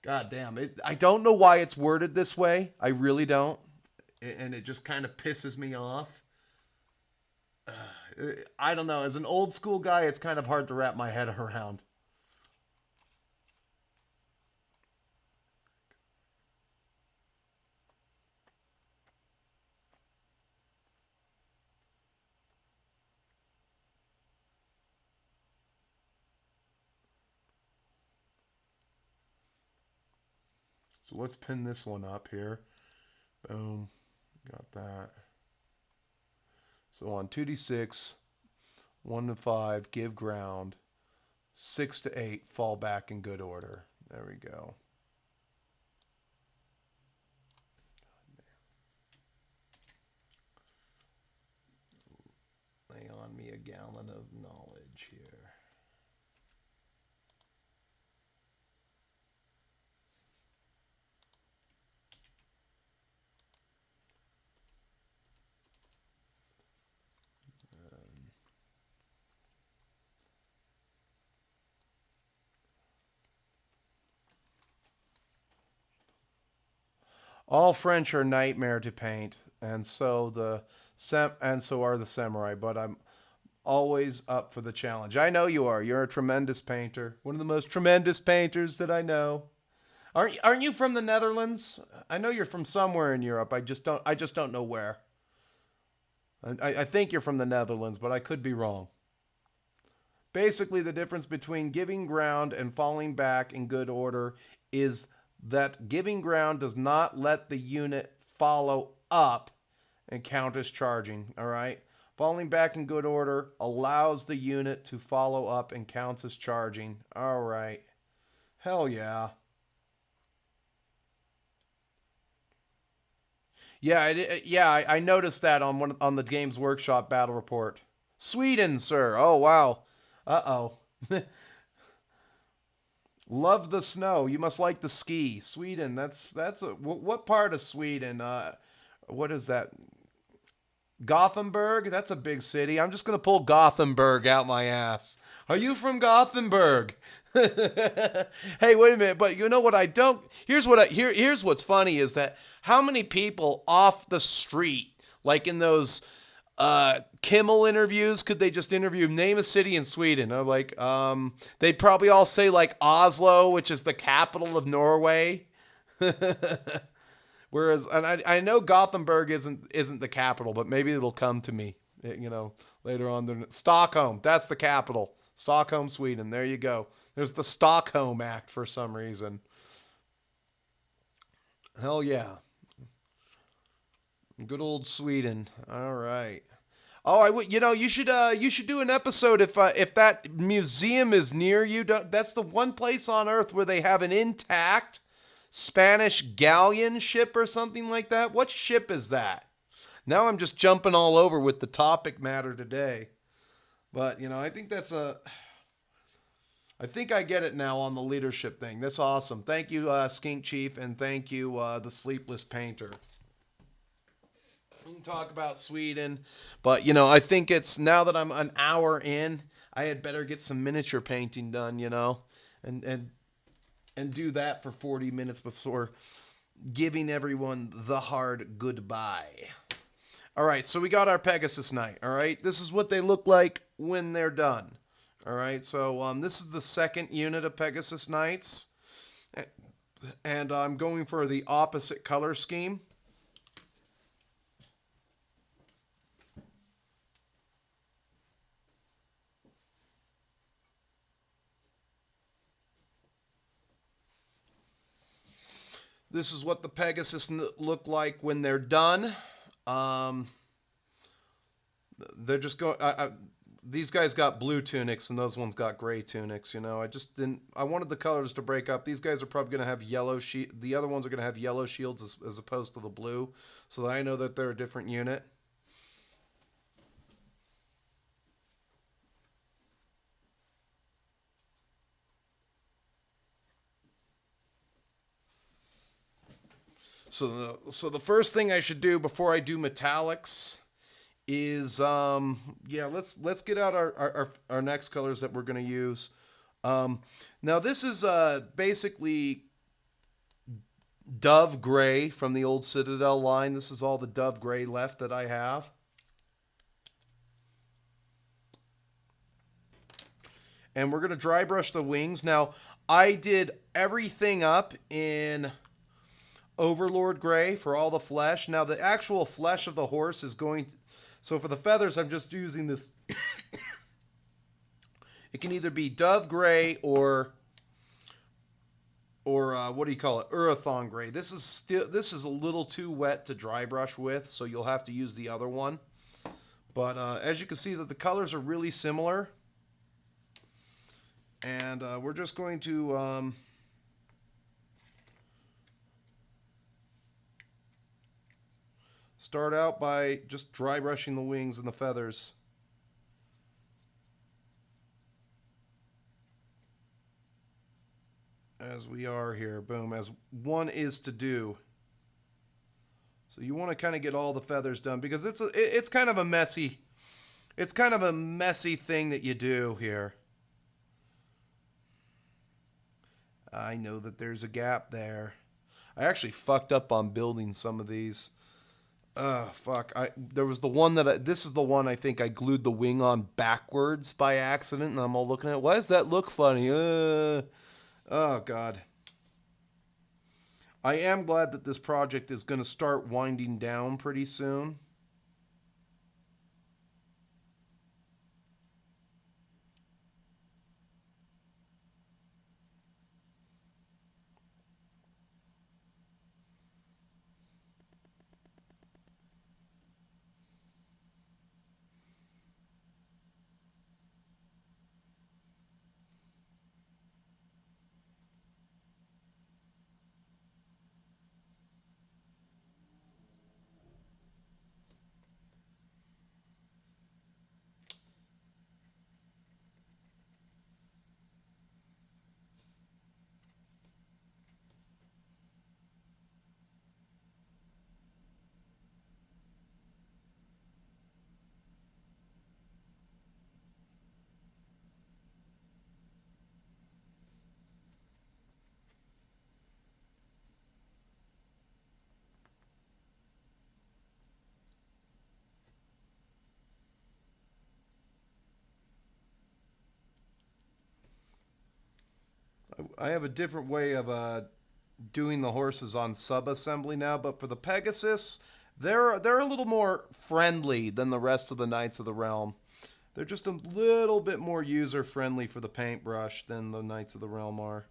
God damn it! I don't know why it's worded this way. I really don't, and it just kind of pisses me off. I don't know. As an old school guy, it's kind of hard to wrap my head around. So let's pin this one up here. Boom. Got that. So on 2d6, 1 to 5, give ground. 6 to 8, fall back in good order. There we go. Lay on me a gallon of knowledge here. All French are nightmare to paint, and so are the samurai. But I'm always up for the challenge. I know you are. You're a tremendous painter, one of the most tremendous painters that I know. Aren't you from the Netherlands? I know you're from somewhere in Europe. I just don't know where. I think you're from the Netherlands, but I could be wrong. Basically, the difference between giving ground and falling back in good order is that giving ground does not let the unit follow up and count as charging, all right? Falling back in good order allows the unit to follow up and counts as charging. All right. Hell yeah. Yeah, I noticed that on the Games Workshop battle report. Sweden, sir. Oh wow. Uh-oh. Love the snow. You must like the ski. Sweden. What part of Sweden? What is that? Gothenburg? That's a big city. I'm just gonna pull Gothenburg out my ass. Are you from Gothenburg? Hey, wait a minute. But you know what? I don't. Here's what's funny is that how many people off the street, like in those Kimmel interviews, could they just interview name a city in Sweden? I'm like, they'd probably all say like Oslo, which is the capital of Norway. Whereas, and I know Gothenburg isn't the capital, but maybe it'll come to me, later on. Stockholm, that's the capital. Stockholm, Sweden. There you go. There's the Stockholm Act for some reason. Hell yeah. Good old Sweden. All right. Oh, you should do an episode if that museum is near you. That's the one place on Earth where they have an intact Spanish galleon ship or something like that. What ship is that? Now I'm just jumping all over with the topic matter today. But, I think I get it now on the leadership thing. That's awesome. Thank you, Skink Chief, and thank you, the Sleepless Painter. We can talk about Sweden, but, I think it's, now that I'm an hour in, I had better get some miniature painting done, and do that for 40 minutes before giving everyone the hard goodbye. All right, so we got our Pegasus Knight, all right? This is what they look like when they're done, all right? So this is the second unit of Pegasus Knights, and I'm going for the opposite color scheme. This is what the Pegasus look like when they're done. They're just going. These guys got blue tunics and those ones got gray tunics. I just didn't. I wanted the colors to break up. These guys are probably going to have yellow The other ones are going to have yellow shields as opposed to the blue, so that I know that they're a different unit. So the first thing I should do before I do metallics is yeah, let's get out our next colors that we're going to use. Now this is basically Dove Gray from the old Citadel line. This is all the Dove Gray left that I have. And we're going to dry brush the wings. Now, I did everything up in Overlord Gray for all the flesh. Now, the actual flesh of the horse is going to... So for the feathers, I'm just using this... It can either be Dove Gray or what do you call it? Urathon Gray. This is a little too wet to dry brush with, so you'll have to use the other one. But as you can see, that the colors are really similar. And we're just going to start out by just dry brushing the wings and the feathers. As we are here, boom, as one is to do. So you want to kind of get all the feathers done because it's kind of a messy thing that you do here. I know that there's a gap there. I actually fucked up on building some of these. Fuck. There was the one that this is the one I think I glued the wing on backwards by accident, and I'm all looking at it. Why does that look funny? Oh, God. I am glad that this project is going to start winding down pretty soon. I have a different way of doing the horses on sub-assembly now, but for the Pegasus, they're a little more friendly than the rest of the Knights of the Realm. They're just a little bit more user-friendly for the paintbrush than the Knights of the Realm are.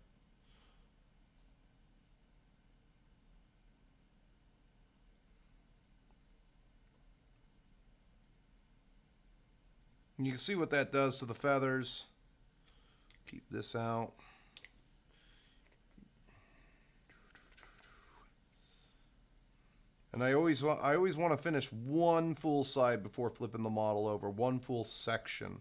And you can see what that does to the feathers. Keep this out. And I always want to finish one full side before flipping the model over, one full section.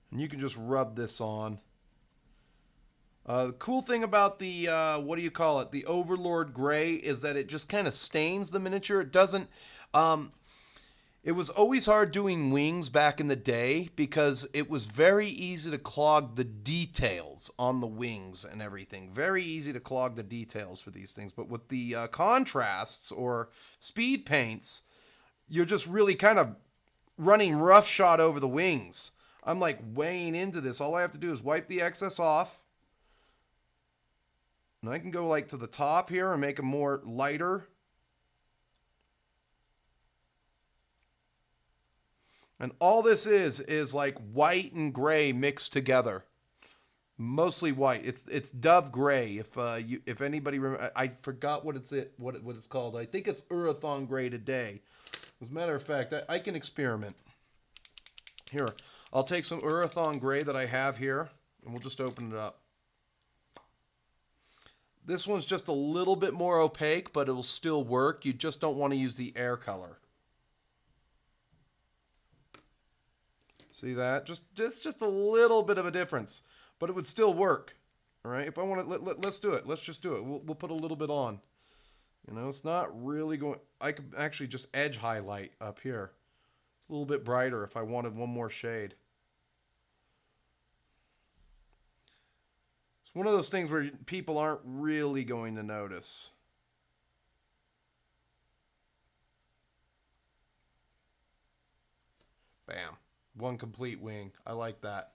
And you can just rub this on. The cool thing about the, what do you call it, the Overlord Gray is that it just kind of stains the miniature. It doesn't, it was always hard doing wings back in the day because it was very easy to clog the details on the wings and everything. Very easy to clog the details for these things. But with the contrasts or speed paints, you're just really kind of running roughshod over the wings. I'm like weighing into this. All I have to do is wipe the excess off. And I can go like to the top here and make them more lighter. And all this is like white and gray mixed together. Mostly white. It's Dove Gray. If anybody remember, I forgot what it's called. I think it's Urathon Gray today. As a matter of fact, I can experiment. Here, I'll take some Urathon Gray that I have here, and we'll just open it up. This one's just a little bit more opaque, but it will still work. You just don't want to use the air color. See that? It's just a little bit of a difference. but it would still work. All right, if I want to, let's do it. Let's just do it. We'll put a little bit on. You know, it's not really going. I could actually just edge highlight up here. It's a little bit brighter if I wanted one more shade. It's one of those things where people aren't really going to notice. Bam. One complete wing. I like that.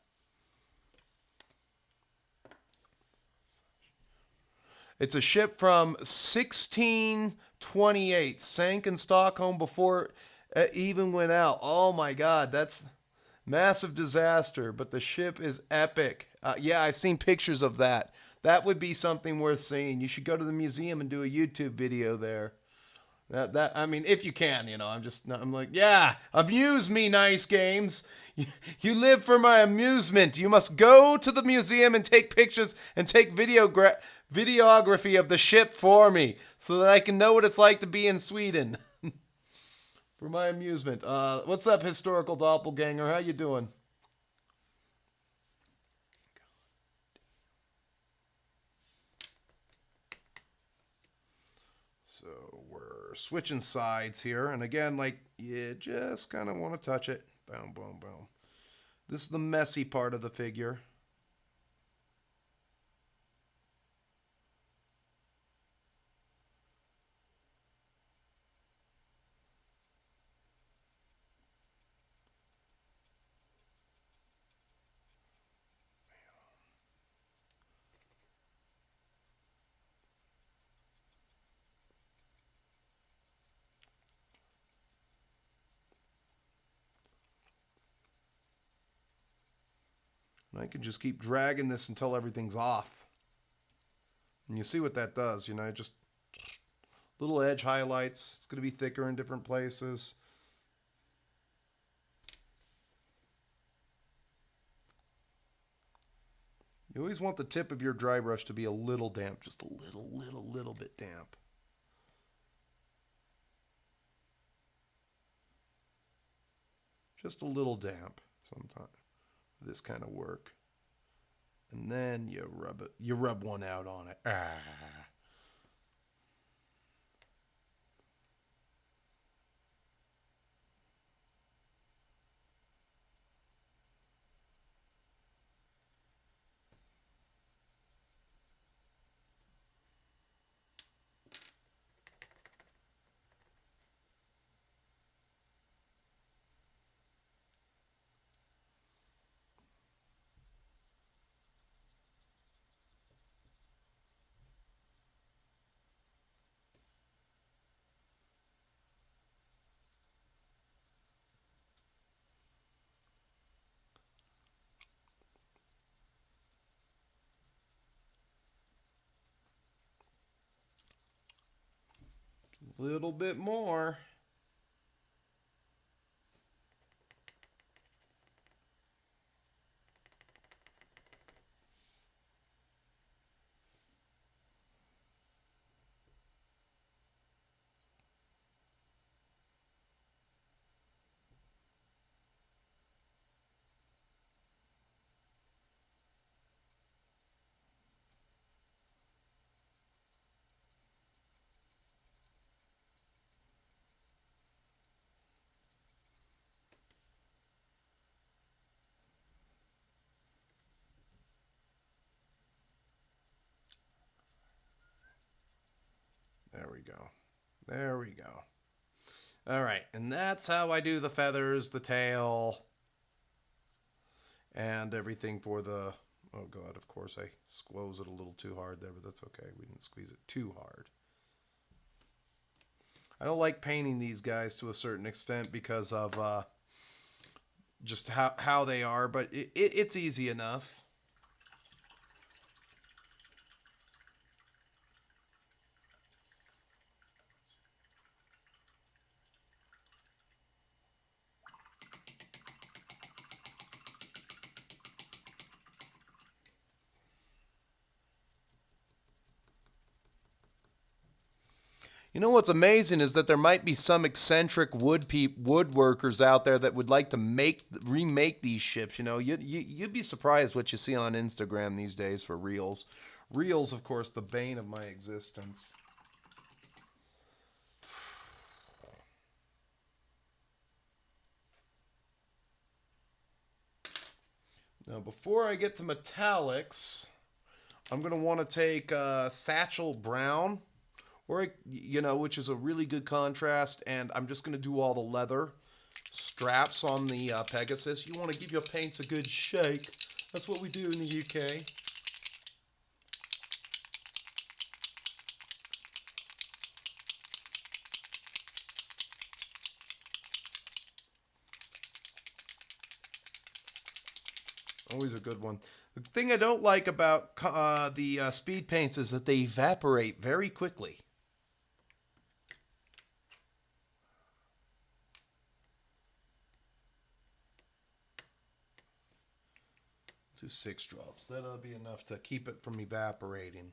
It's a ship from 1628. Sank in Stockholm before it even went out. Oh my God, that's massive disaster. But the ship is epic. Yeah, I've seen pictures of that. That would be something worth seeing. You should go to the museum and do a YouTube video there. I mean, if you can, you know, I'm like, yeah, amuse me, Nice Games. You live for my amusement. You must go to the museum and take pictures and take videography of the ship for me so that I can know what it's like to be in Sweden. For my amusement. What's up, historical doppelganger? How you doing? So we're switching sides here. And again, like, you just kind of want to touch it. Boom, boom, boom. This is the messy part of the figure. And I can just keep dragging this until everything's off. And you see what that does, you know, just little edge highlights. It's going to be thicker in different places. You always want the tip of your dry brush to be a little damp, just a little bit damp. Just a little damp sometimes. This kind of work. And then you rub one out on it. Ah. A little bit more. There we go. There we go. All right, and that's how I do the feathers, the tail, and everything for the... Oh, God, of course I squoze it a little too hard there, but that's okay. We didn't squeeze it too hard. I don't like painting these guys to a certain extent because of just how they are, but it's easy enough. You You know what's amazing is that there might be some eccentric woodworkers out there that would like to remake these ships. You know, you'd be surprised what you see on Instagram these days for reels. Reels, of course, the bane of my existence. Now, before I get to metallics, I'm going to want to take Satchel Brown, or, which is a really good contrast, and I'm just going to do all the leather straps on the Pegasus. You want to give your paints a good shake. That's what we do in the UK. Always a good one. The thing I don't like about the speed paints is that they evaporate very quickly. Do 6 drops. That'll be enough to keep it from evaporating.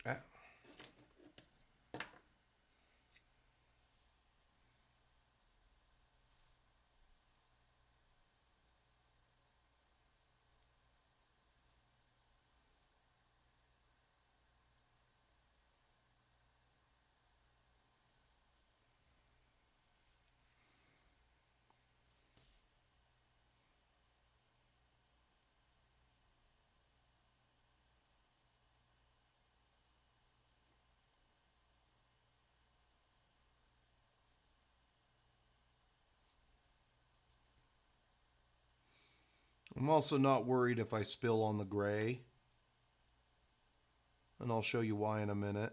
Ah. I'm also not worried if I spill on the gray, and I'll show you why in a minute.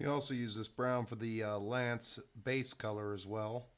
We also use this brown for the lance base color as well.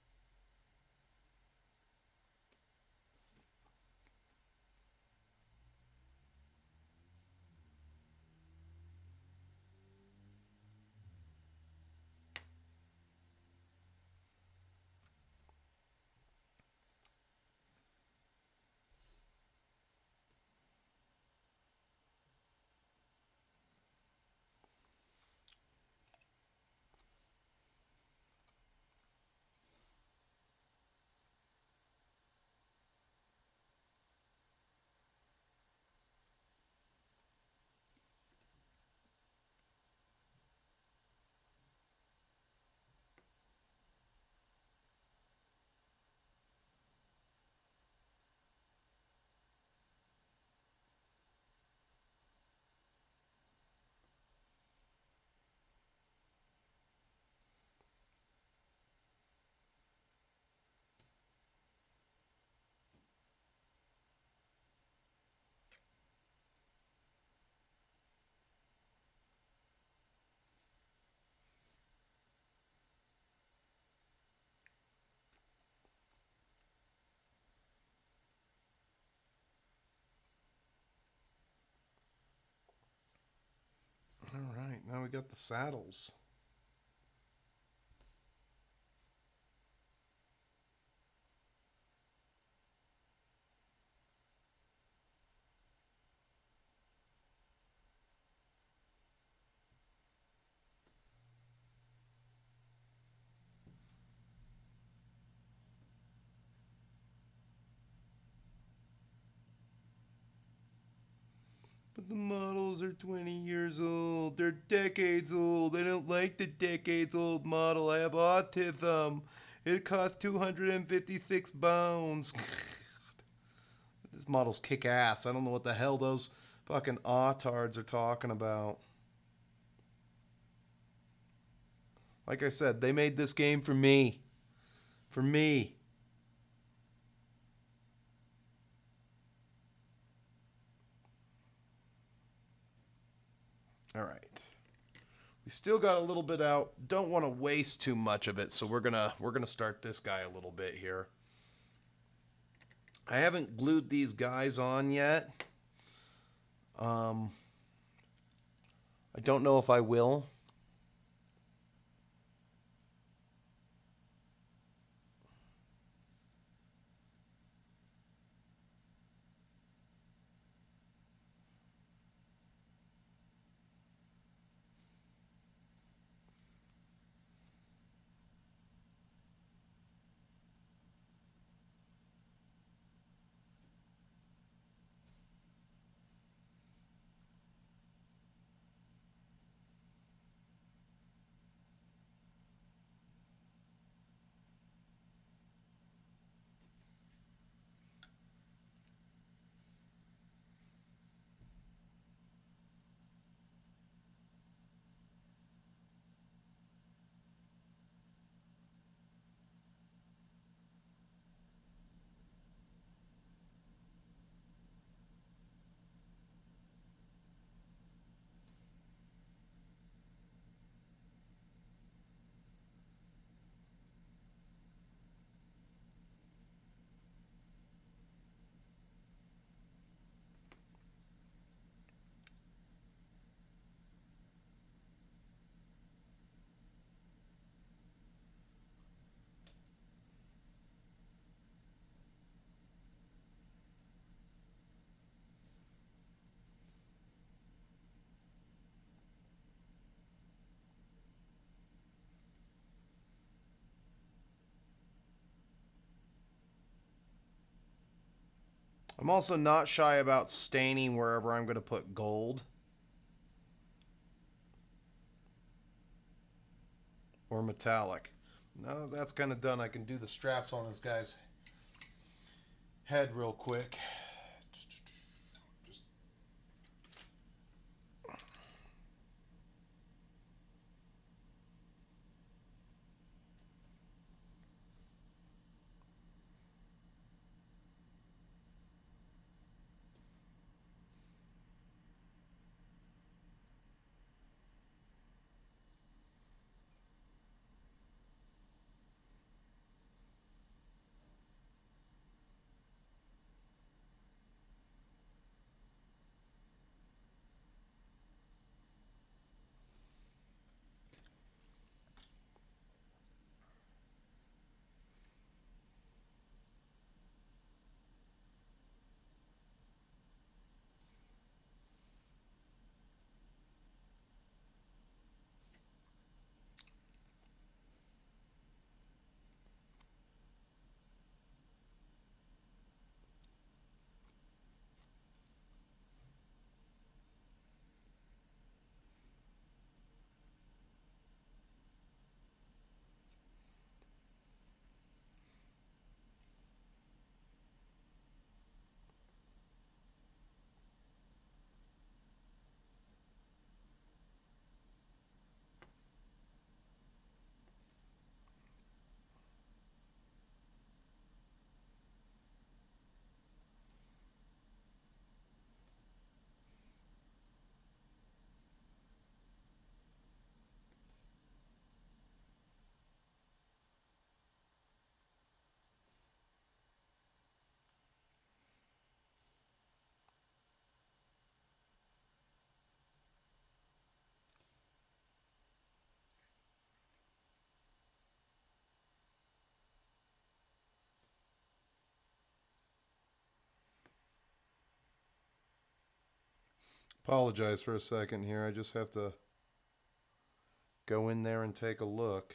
All right, now we got the saddles. But the models are 20 years old. They're decades old. I don't like the decades old model. I have autism. It costs 256 pounds. This model's kick ass. I don't know what the hell those fucking autards are talking about. Like I said, they made this game for me. For me. All right. We still got a little bit out. Don't want to waste too much of it, so we're gonna start this guy a little bit here. I haven't glued these guys on yet. I don't know if I will. I'm also not shy about staining wherever I'm going to put gold or metallic. Now that's kind of done. I can do the straps on this guy's head real quick. Apologize for a second here. I just have to go in there and take a look.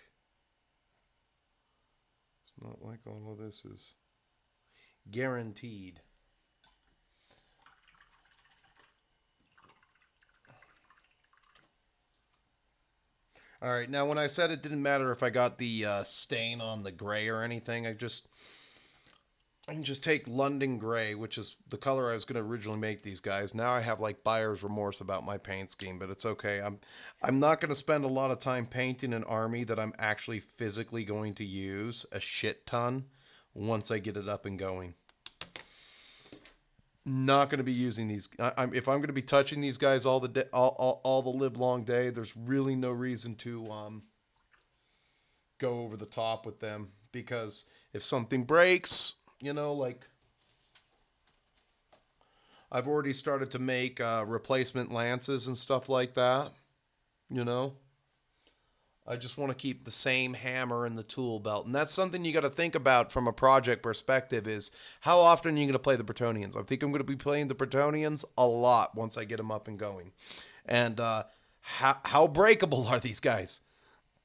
It's not like all of this is guaranteed. All right, now when I said it didn't matter if I got the stain on the gray or anything, I can just take London Gray, which is the color I was going to originally make these guys. Now I have like buyer's remorse about my paint scheme, but it's okay. I'm not going to spend a lot of time painting an army that I'm actually physically going to use a shit ton once I get it up and going. Not going to be using these. If I'm going to be touching these guys all the live long day, there's really no reason to go over the top with them, because if something breaks, you know, like I've already started to make replacement lances and stuff like that, you know. I just want to keep the same hammer in the tool belt. And that's something you got to think about from a project perspective, is how often are you going to play the Bretonnians? I think I'm going to be playing the Bretonnians a lot once I get them up and going. And how breakable are these guys?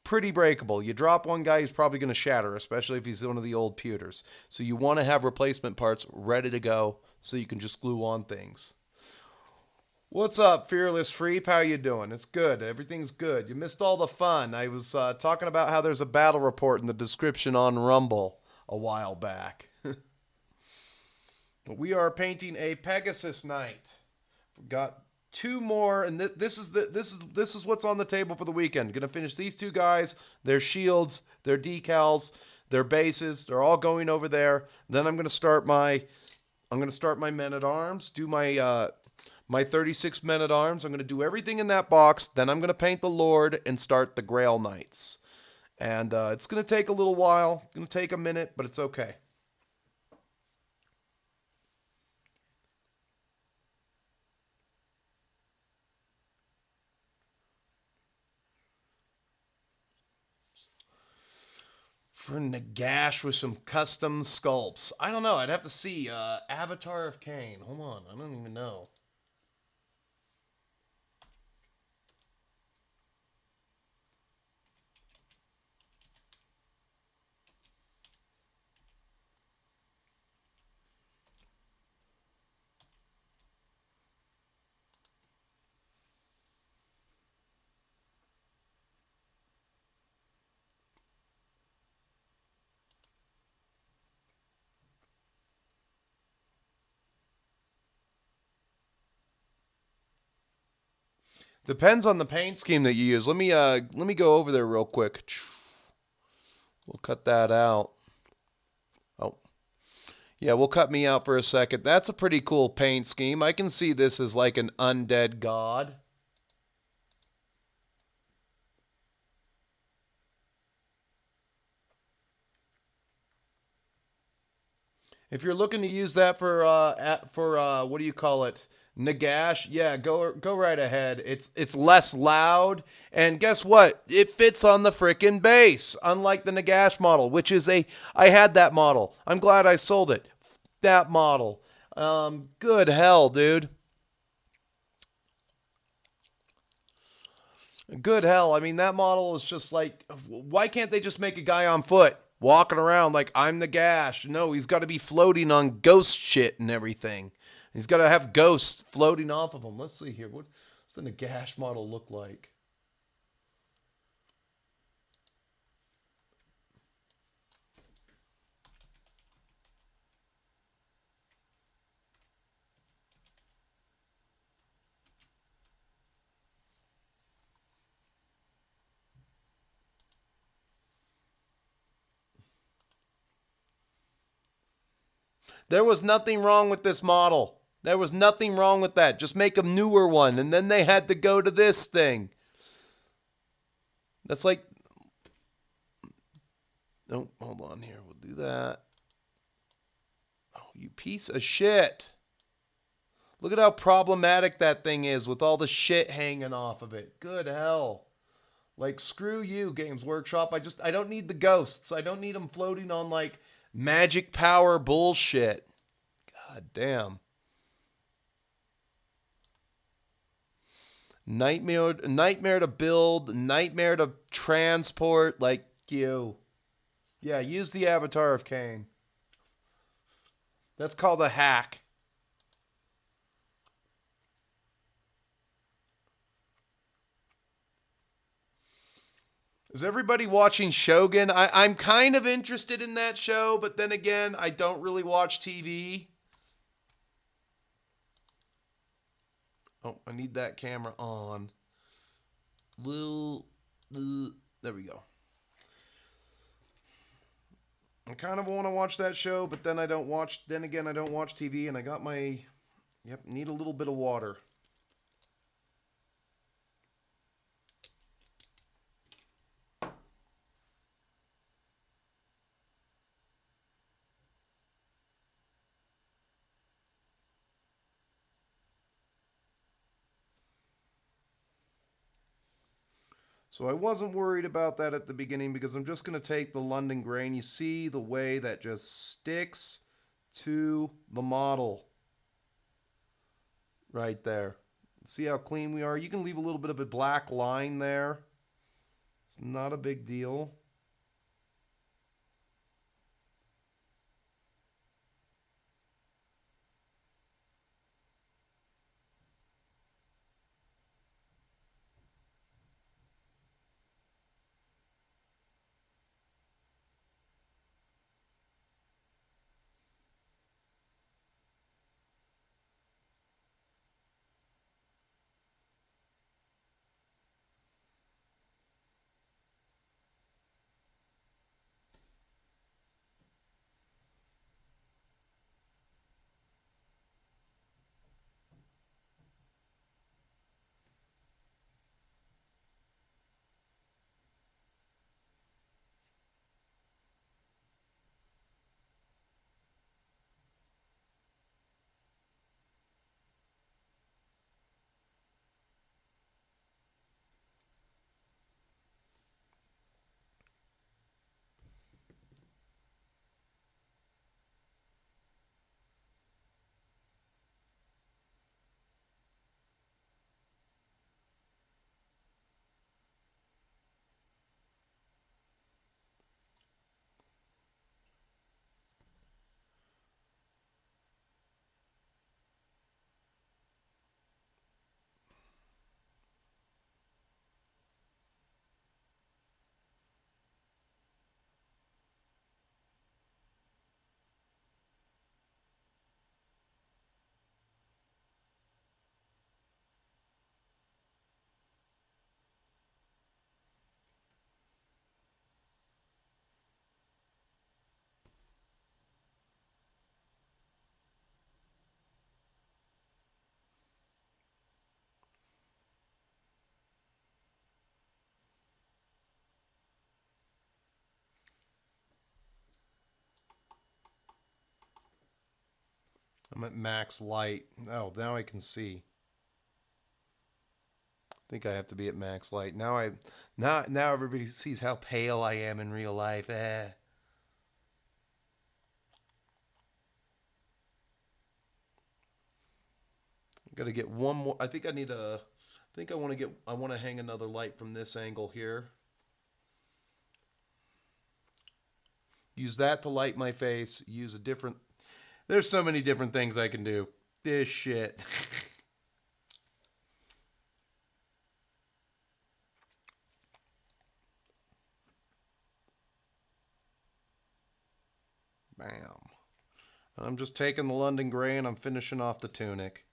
Pretty breakable. You drop one guy, he's probably going to shatter, especially if he's one of the old pewters. So you want to have replacement parts ready to go so you can just glue on things. What's up, Fearless Freep? How you doing? It's good. Everything's good. You missed all the fun. I was talking about how there's a battle report in the description on Rumble a while back. We are painting a Pegasus Knight. Got two more, and this is what's on the table for the weekend. Gonna finish these two guys, their shields, their decals, their bases. They're all going over there. Then I'm gonna start my men-at-arms. Do my 36 men-at-arms. I'm going to do everything in that box. Then I'm going to paint the Lord and start the Grail Knights. And it's going to take a little while. It's going to take a minute, but it's okay. For Nagash with some custom sculpts. I don't know. I'd have to see. Avatar of Cain. Hold on. I don't even know. Depends on the paint scheme that you use. Let me go over there real quick. We'll cut that out. Oh. Yeah, we'll cut me out for a second. That's a pretty cool paint scheme. I can see this as like an undead god. If you're looking to use that for what do you call it? Nagash, yeah, go right ahead. It's less loud, and guess what? It fits on the frickin' base, unlike the Nagash model, which is I had that model. I'm glad I sold it. That model. Good hell, dude. Good hell. I mean, that model is just like, why can't they just make a guy on foot walking around like I'm the Gash? No, he's got to be floating on ghost shit and everything. He's got to have ghosts floating off of him. Let's see here. What's the Nagash model look like? There was nothing wrong with this model. There was nothing wrong with that. Just make a newer one. And then they had to go to this thing. That's like... Oh, hold on here. We'll do that. Oh, you piece of shit. Look at how problematic that thing is with all the shit hanging off of it. Good hell. Like, screw you, Games Workshop. I don't need the ghosts. I don't need them floating on, like, magic power bullshit. God damn. Nightmare to build, nightmare to transport, like you. Yeah, use the Avatar of Cain. That's called a hack. Is everybody watching Shogun? I'm kind of interested in that show, but then again, I don't really watch TV. Oh, I need that camera on. There we go. I kind of want to watch that show, but then I don't watch. Then again, I don't watch TV, and I got my. Yep, need a little bit of water. So I wasn't worried about that at the beginning because I'm just going to take the London grain. You see the way that just sticks to the model right there. See how clean we are? You can leave a little bit of a black line there. It's not a big deal. I'm at max light. Oh, now I can see. I think I have to be at max light. Now everybody sees how pale I am in real life. Got to get one more. I think I need a. I think I want to hang another light from this angle here. Use that to light my face. Use a different. There's so many different things I can do. This shit. Bam. And I'm just taking the London Grey and I'm finishing off the tunic.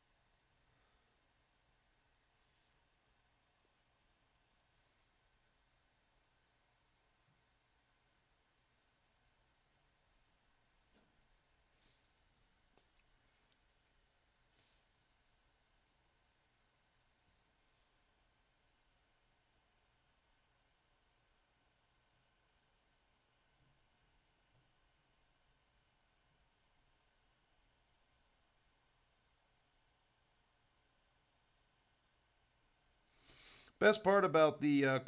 Best part about the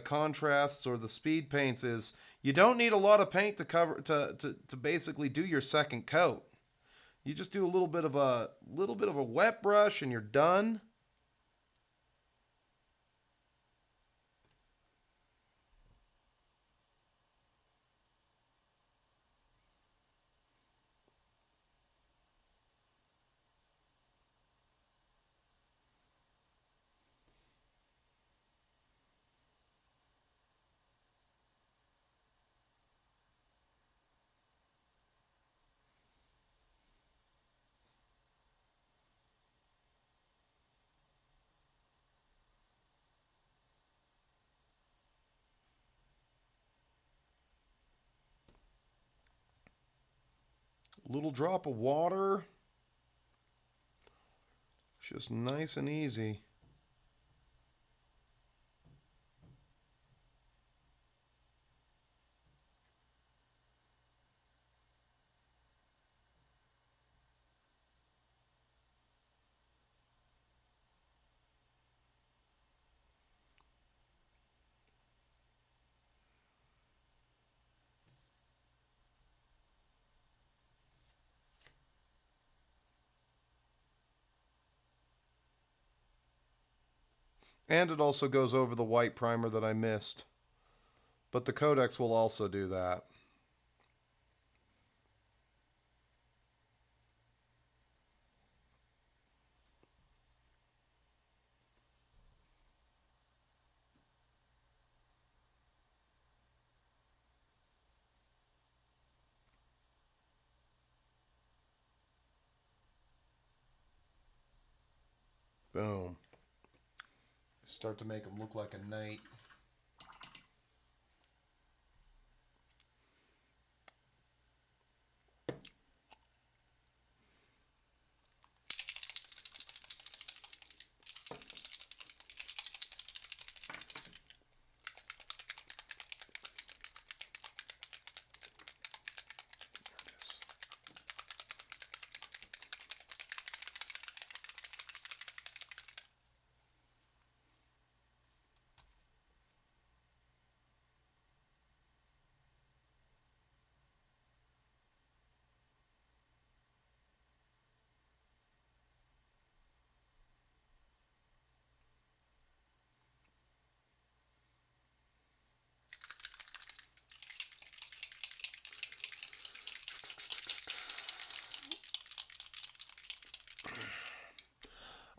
contrasts or the speed paints is you don't need a lot of paint to cover to basically do your second coat. You just do a little bit of a wet brush and you're done. Little drop of water. Just nice and easy. And it also goes over the white primer that I missed. But the Codex will also do that. Boom. Start to make them look like a knight.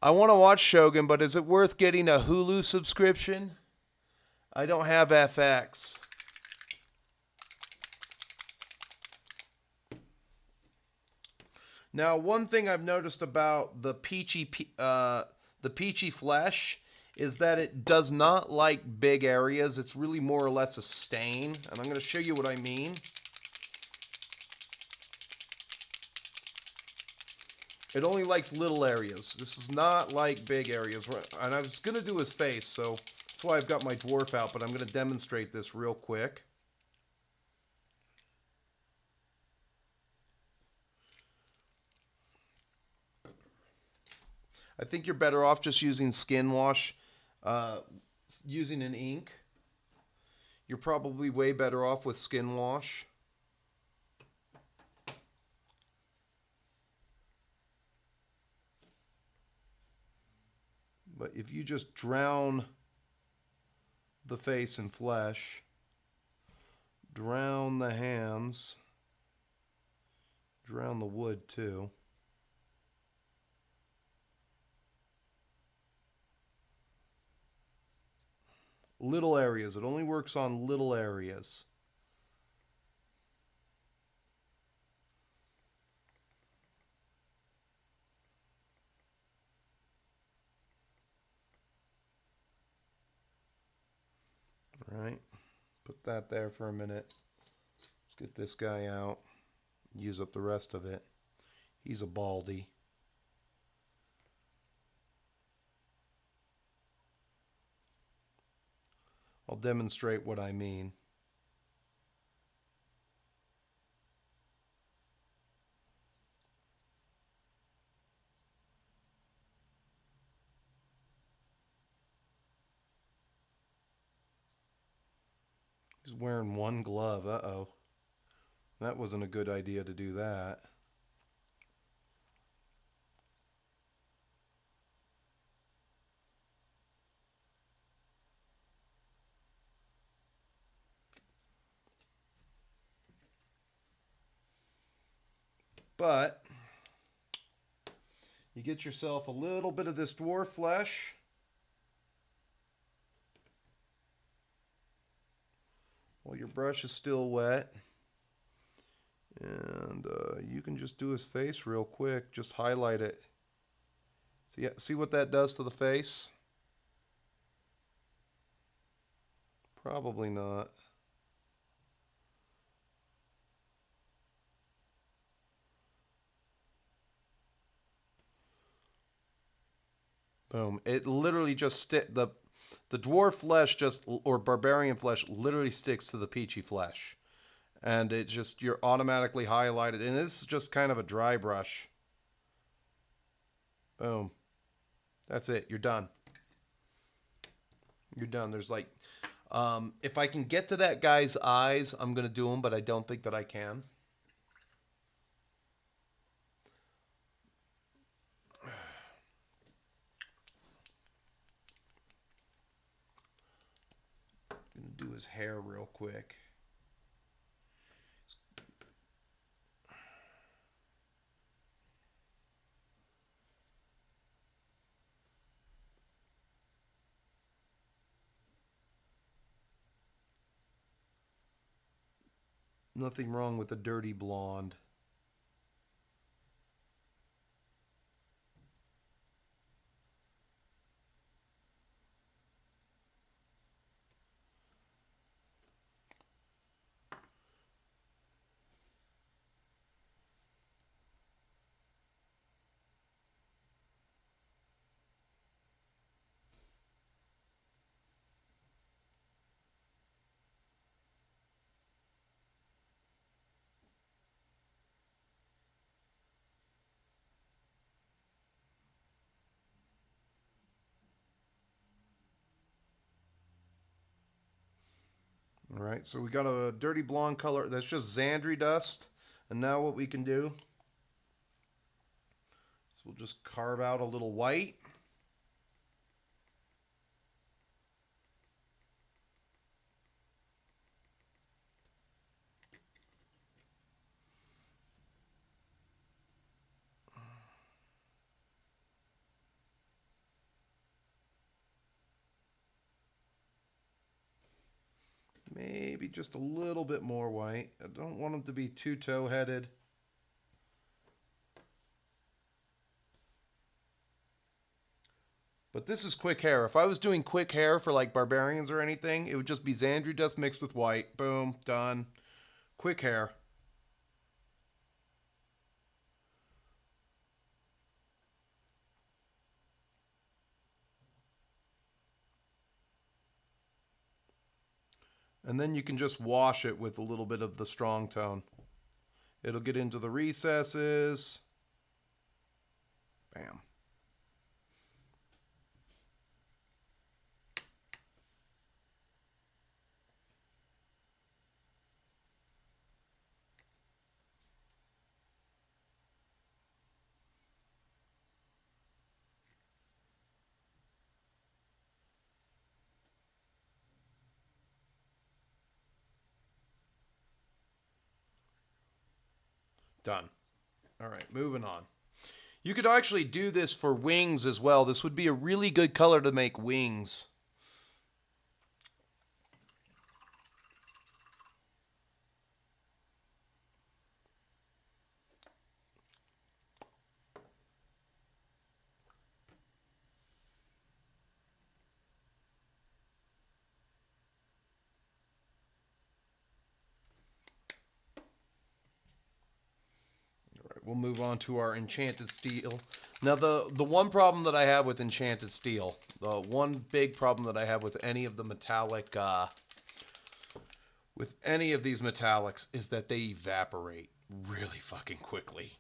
I want to watch Shogun, but is it worth getting a Hulu subscription? I don't have FX. Now, one thing I've noticed about the peachy flesh is that it does not like big areas. It's really more or less a stain, and I'm going to show you what I mean. It only likes little areas. This is not like big areas. And I was going to do his face, so that's why I've got my dwarf out, but I'm going to demonstrate this real quick. I think you're better off just using skin wash, using an ink. You're probably way better off with skin wash. But if you just drown the face in flesh, drown the hands, drown the wood too. Little areas. It only works on little areas. All right. Put that there for a minute. Let's get this guy out. Use up the rest of it. He's a baldy. I'll demonstrate what I mean. He's wearing one glove. Uh-oh. That wasn't a good idea to do that. But you get yourself a little bit of this dwarf flesh. While your brush is still wet. And you can just do his face real quick. Just highlight it. See what that does to the face? Probably not. Boom. It literally just the dwarf flesh just or barbarian flesh literally sticks to the peachy flesh. And it's just you're automatically highlighted. And this is just kind of a dry brush. Boom. That's it. You're done. You're done. There's like if I can get to that guy's eyes, I'm going to do them, but I don't think that I can. Gonna do his hair real quick. Nothing wrong with a dirty blonde. All right, so we got a dirty blonde color. That's just Xandri dust. And now what we can do is we'll just carve out a little white. Maybe just a little bit more white. I don't want them to be too toe-headed. But this is quick hair. If I was doing quick hair for like barbarians or anything, it would just be Xandri dust mixed with white. Boom, done. Quick hair. And then you can just wash it with a little bit of the strong tone. It'll get into the recesses. Bam. Done. All right, moving on. You could actually do this for wings as well. This would be a really good color to make wings. We'll move on to our enchanted steel. Now, the one problem that I have with enchanted steel, the one big problem that I have with any of the metallic, with any of these metallics, is that they evaporate really fucking quickly.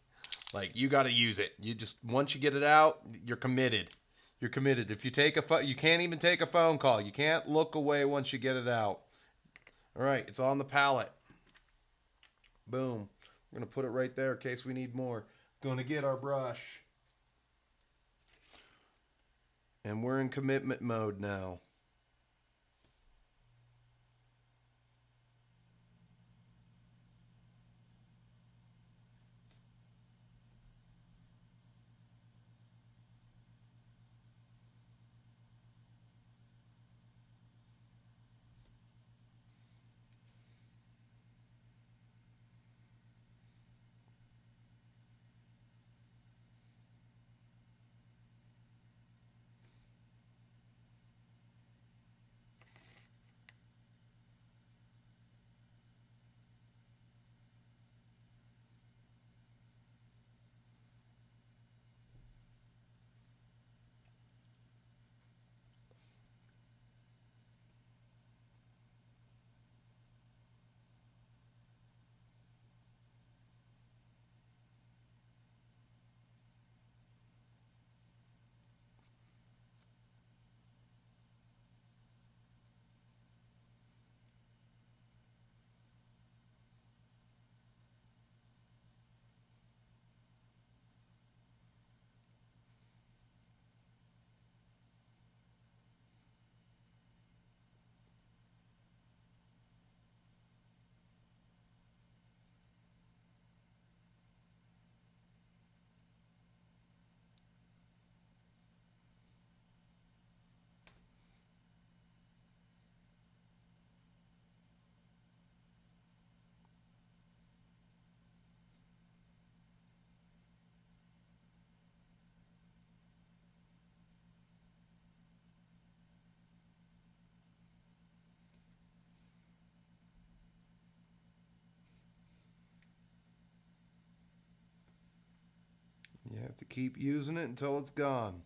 Like, you got to use it. You just once you get it out, you're committed. You're committed. If you take you can't even take a phone call. You can't look away once you get it out. All right, it's on the palette. Boom. We're going to put it right there in case we need more. Going to get our brush. And we're in commitment mode now. have to keep using it until it's gone.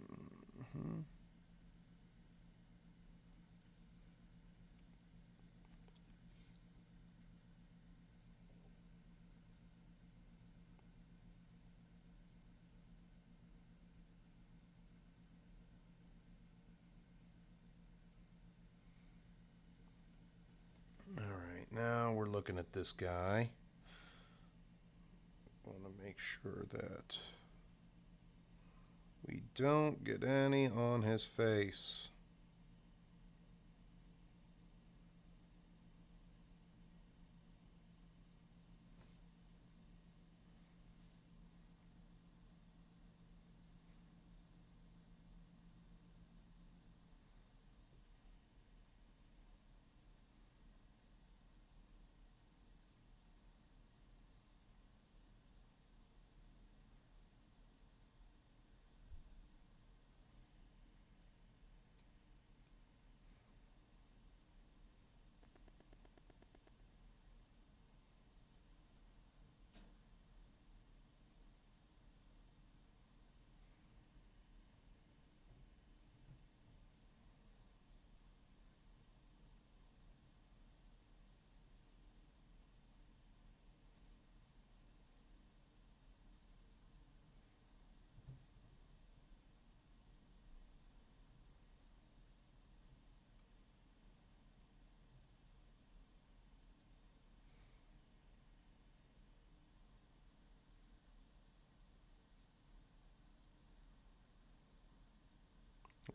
Mm-hmm. All right, now we're looking at this guy. I want to make sure that we don't get any on his face.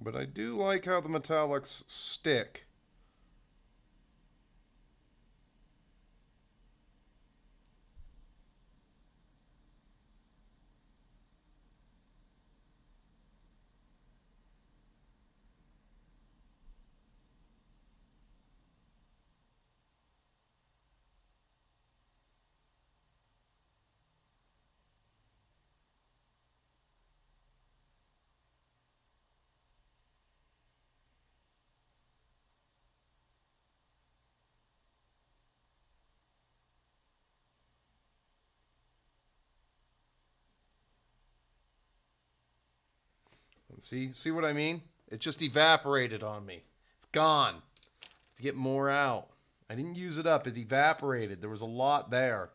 But I do like how the metallics stick. See what I mean? It just evaporated on me. It's gone. I have to get more out. I didn't use it up. It evaporated. There was a lot there.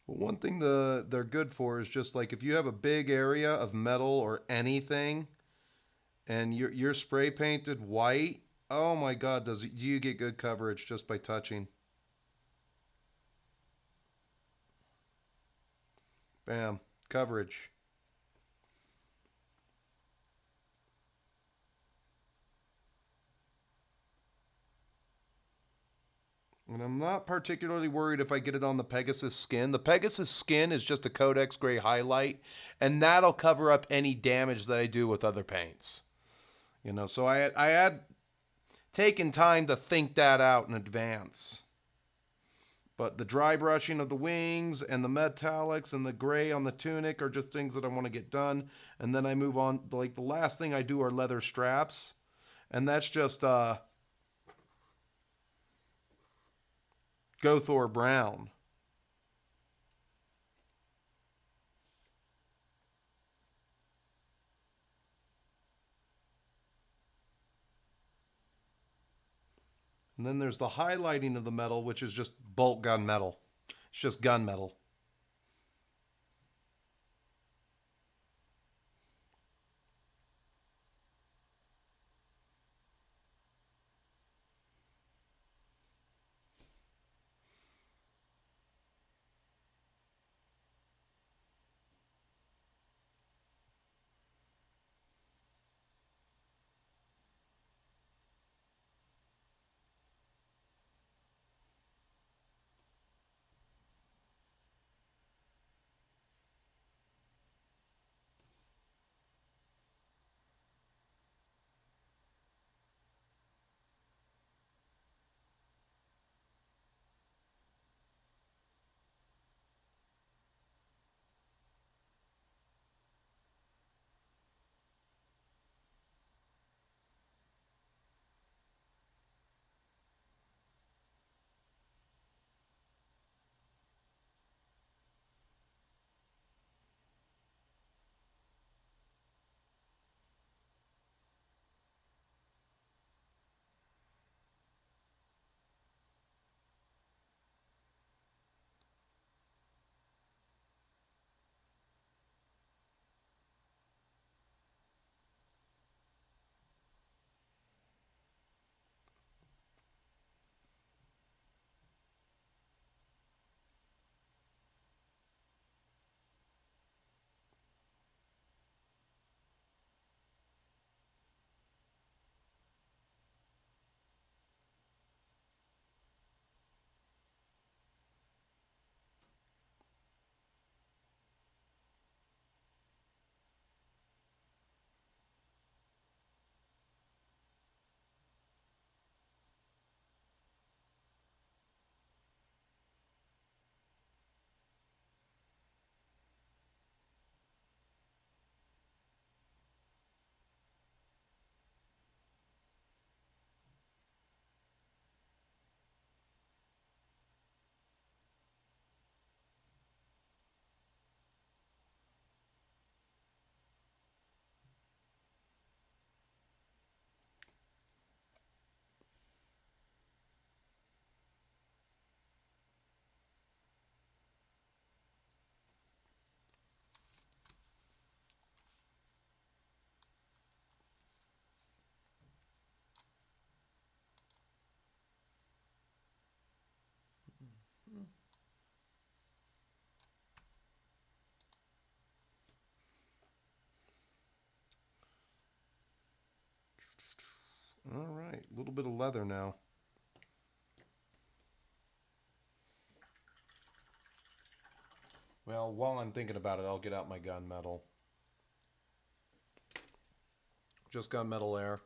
But one thing they're good for is just like if you have a big area of metal or anything and you're spray painted white, oh my God, do you get good coverage just by touching. Bam, coverage. And I'm not particularly worried if I get it on the Pegasus skin. The Pegasus skin is just a Codex Gray highlight, and that'll cover up any damage that I do with other paints. You know, so I had taken time to think that out in advance. But the dry brushing of the wings and the metallics and the gray on the tunic are just things that I want to get done. And then I move on. Like the last thing I do are leather straps. And that's just Gothor Brown. And then there's the highlighting of the metal, which is just bolt gun metal. It's just gun metal. All right, a little bit of leather now. Well, while I'm thinking about it, I'll get out my gunmetal. Just gunmetal there.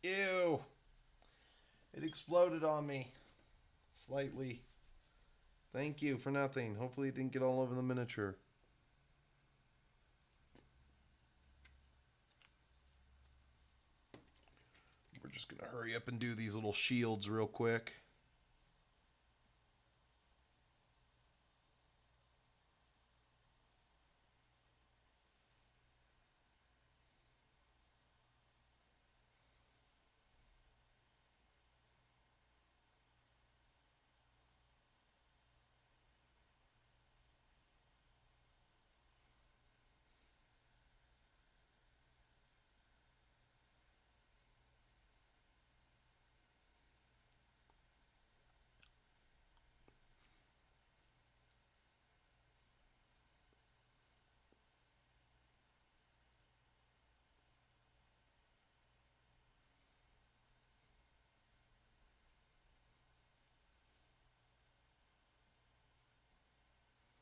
Ew! It exploded on me. Slightly. Thank you for nothing. Hopefully it didn't get all over the miniature. We're just going to hurry up and do these little shields real quick.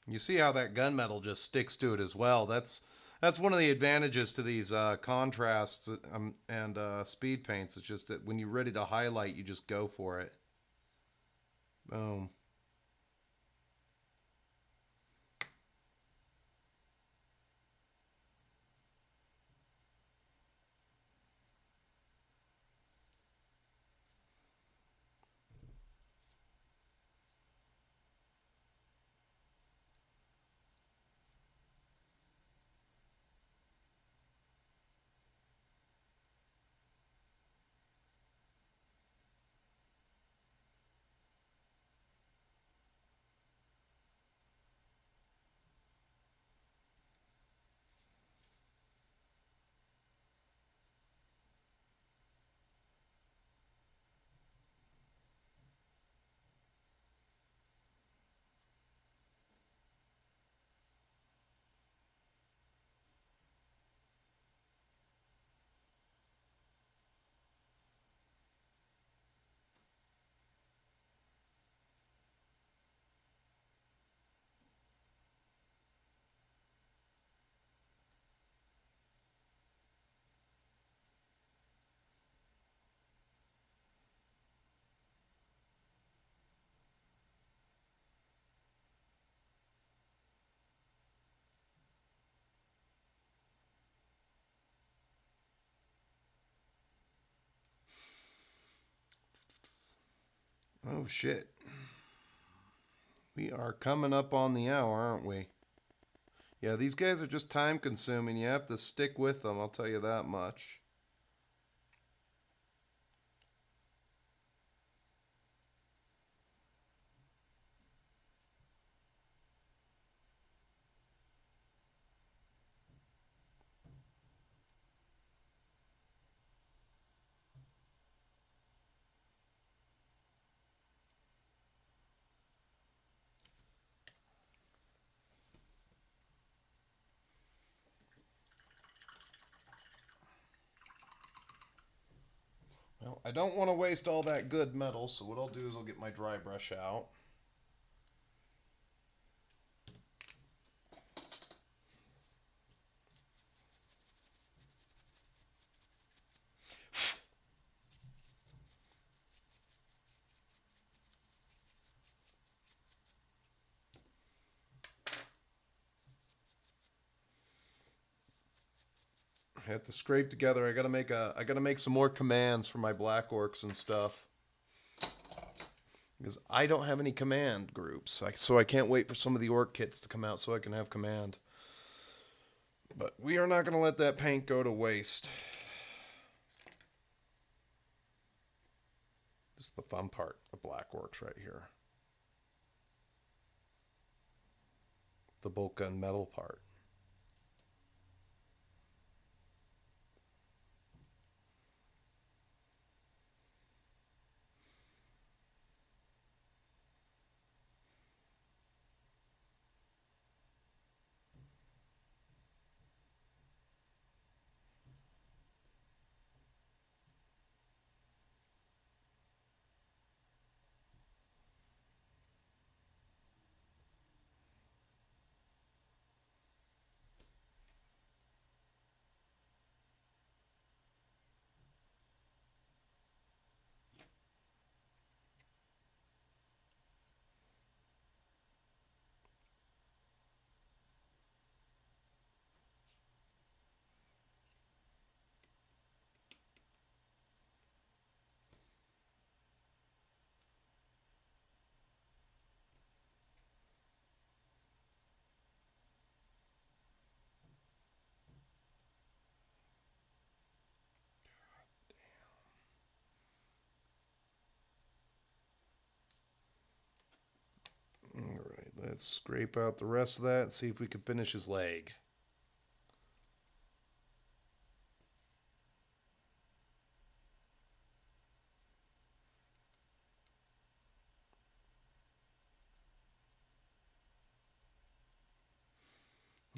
You see how that gunmetal just sticks to it as well. That's one of the advantages to these contrasts and speed paints. It's just that when you're ready to highlight, you just go for it. Boom. Oh shit. We are coming up on the hour, aren't we? Yeah, these guys are just time consuming. You have to stick with them, I'll tell you that much. Well, I don't want to waste all that good metal, so what I'll do is I'll get my dry brush out. I have to scrape together. I gotta make some more commands for my black orcs and stuff. Because I don't have any command groups. So I can't wait for some of the orc kits to come out so I can have command. But we are not gonna let that paint go to waste. This is the fun part of black orcs right here. The bulk gun metal part. Let's scrape out the rest of that and see if we can finish his leg.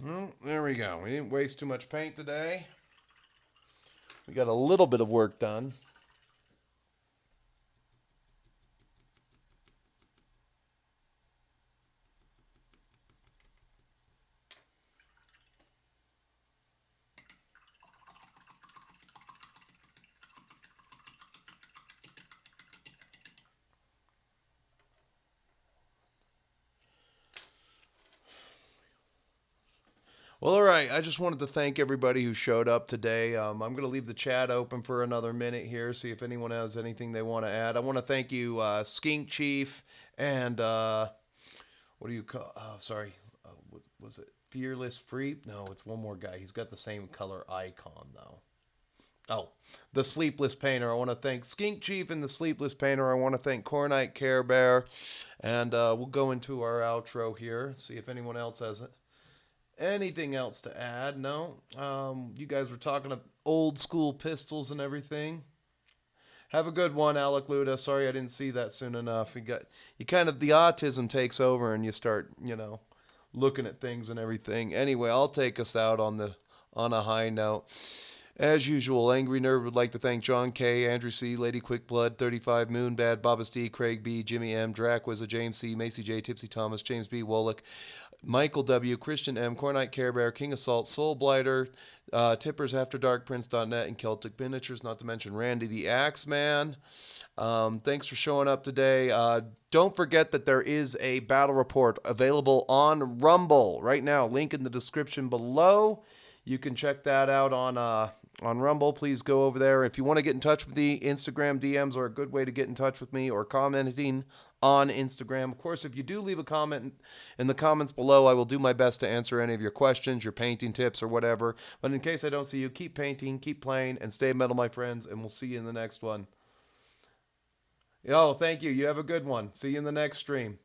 Well, there we go. We didn't waste too much paint today. We got a little bit of work done. Well, all right. I just wanted to thank everybody who showed up today. I'm going to leave the chat open for another minute here, see if anyone has anything they want to add. I want to thank you, Skink Chief, and what do you call? Oh, sorry. Was it Fearless Freep? No, it's one more guy. He's got the same color icon though. Oh, the Sleepless Painter. I want to thank Skink Chief and the Sleepless Painter. I want to thank Cornite Care Bear, and we'll go into our outro here. See if anyone else has it. Anything else to add? No. You guys were talking of old school pistols and everything. Have a good one, Alec Luda. Sorry I didn't see that soon enough. You kind of, the autism takes over and you start, looking at things and everything. Anyway, I'll take us out on a high note. As usual, Angry Nerd would like to thank John K, Andrew C, Lady Quickblood, 35 Moonbad, Babas D, Craig B, Jimmy M, Drac Wizza, James C, Macy J, Tipsy Thomas, James B, Wolick, Michael W, Christian M, Cornite Care Bear, King Assault, Soul Blighter, Tippers After Dark, Prince.net, and Celtic Miniatures, not to mention Randy the Axeman. Thanks for showing up today. Don't forget that there is a battle report available on Rumble right now. Link in the description below. You can check that out on Rumble. Please go over there. If you want to get in touch with me, Instagram DMs are a good way to get in touch with me, or commenting on Instagram. Of course, if you do leave a comment in the comments below, I will do my best to answer any of your questions, your painting tips, or whatever. But in case I don't see you, keep painting, keep playing, and stay metal, my friends, and we'll see you in the next one. Yo, thank you. You have a good one. See you in the next stream.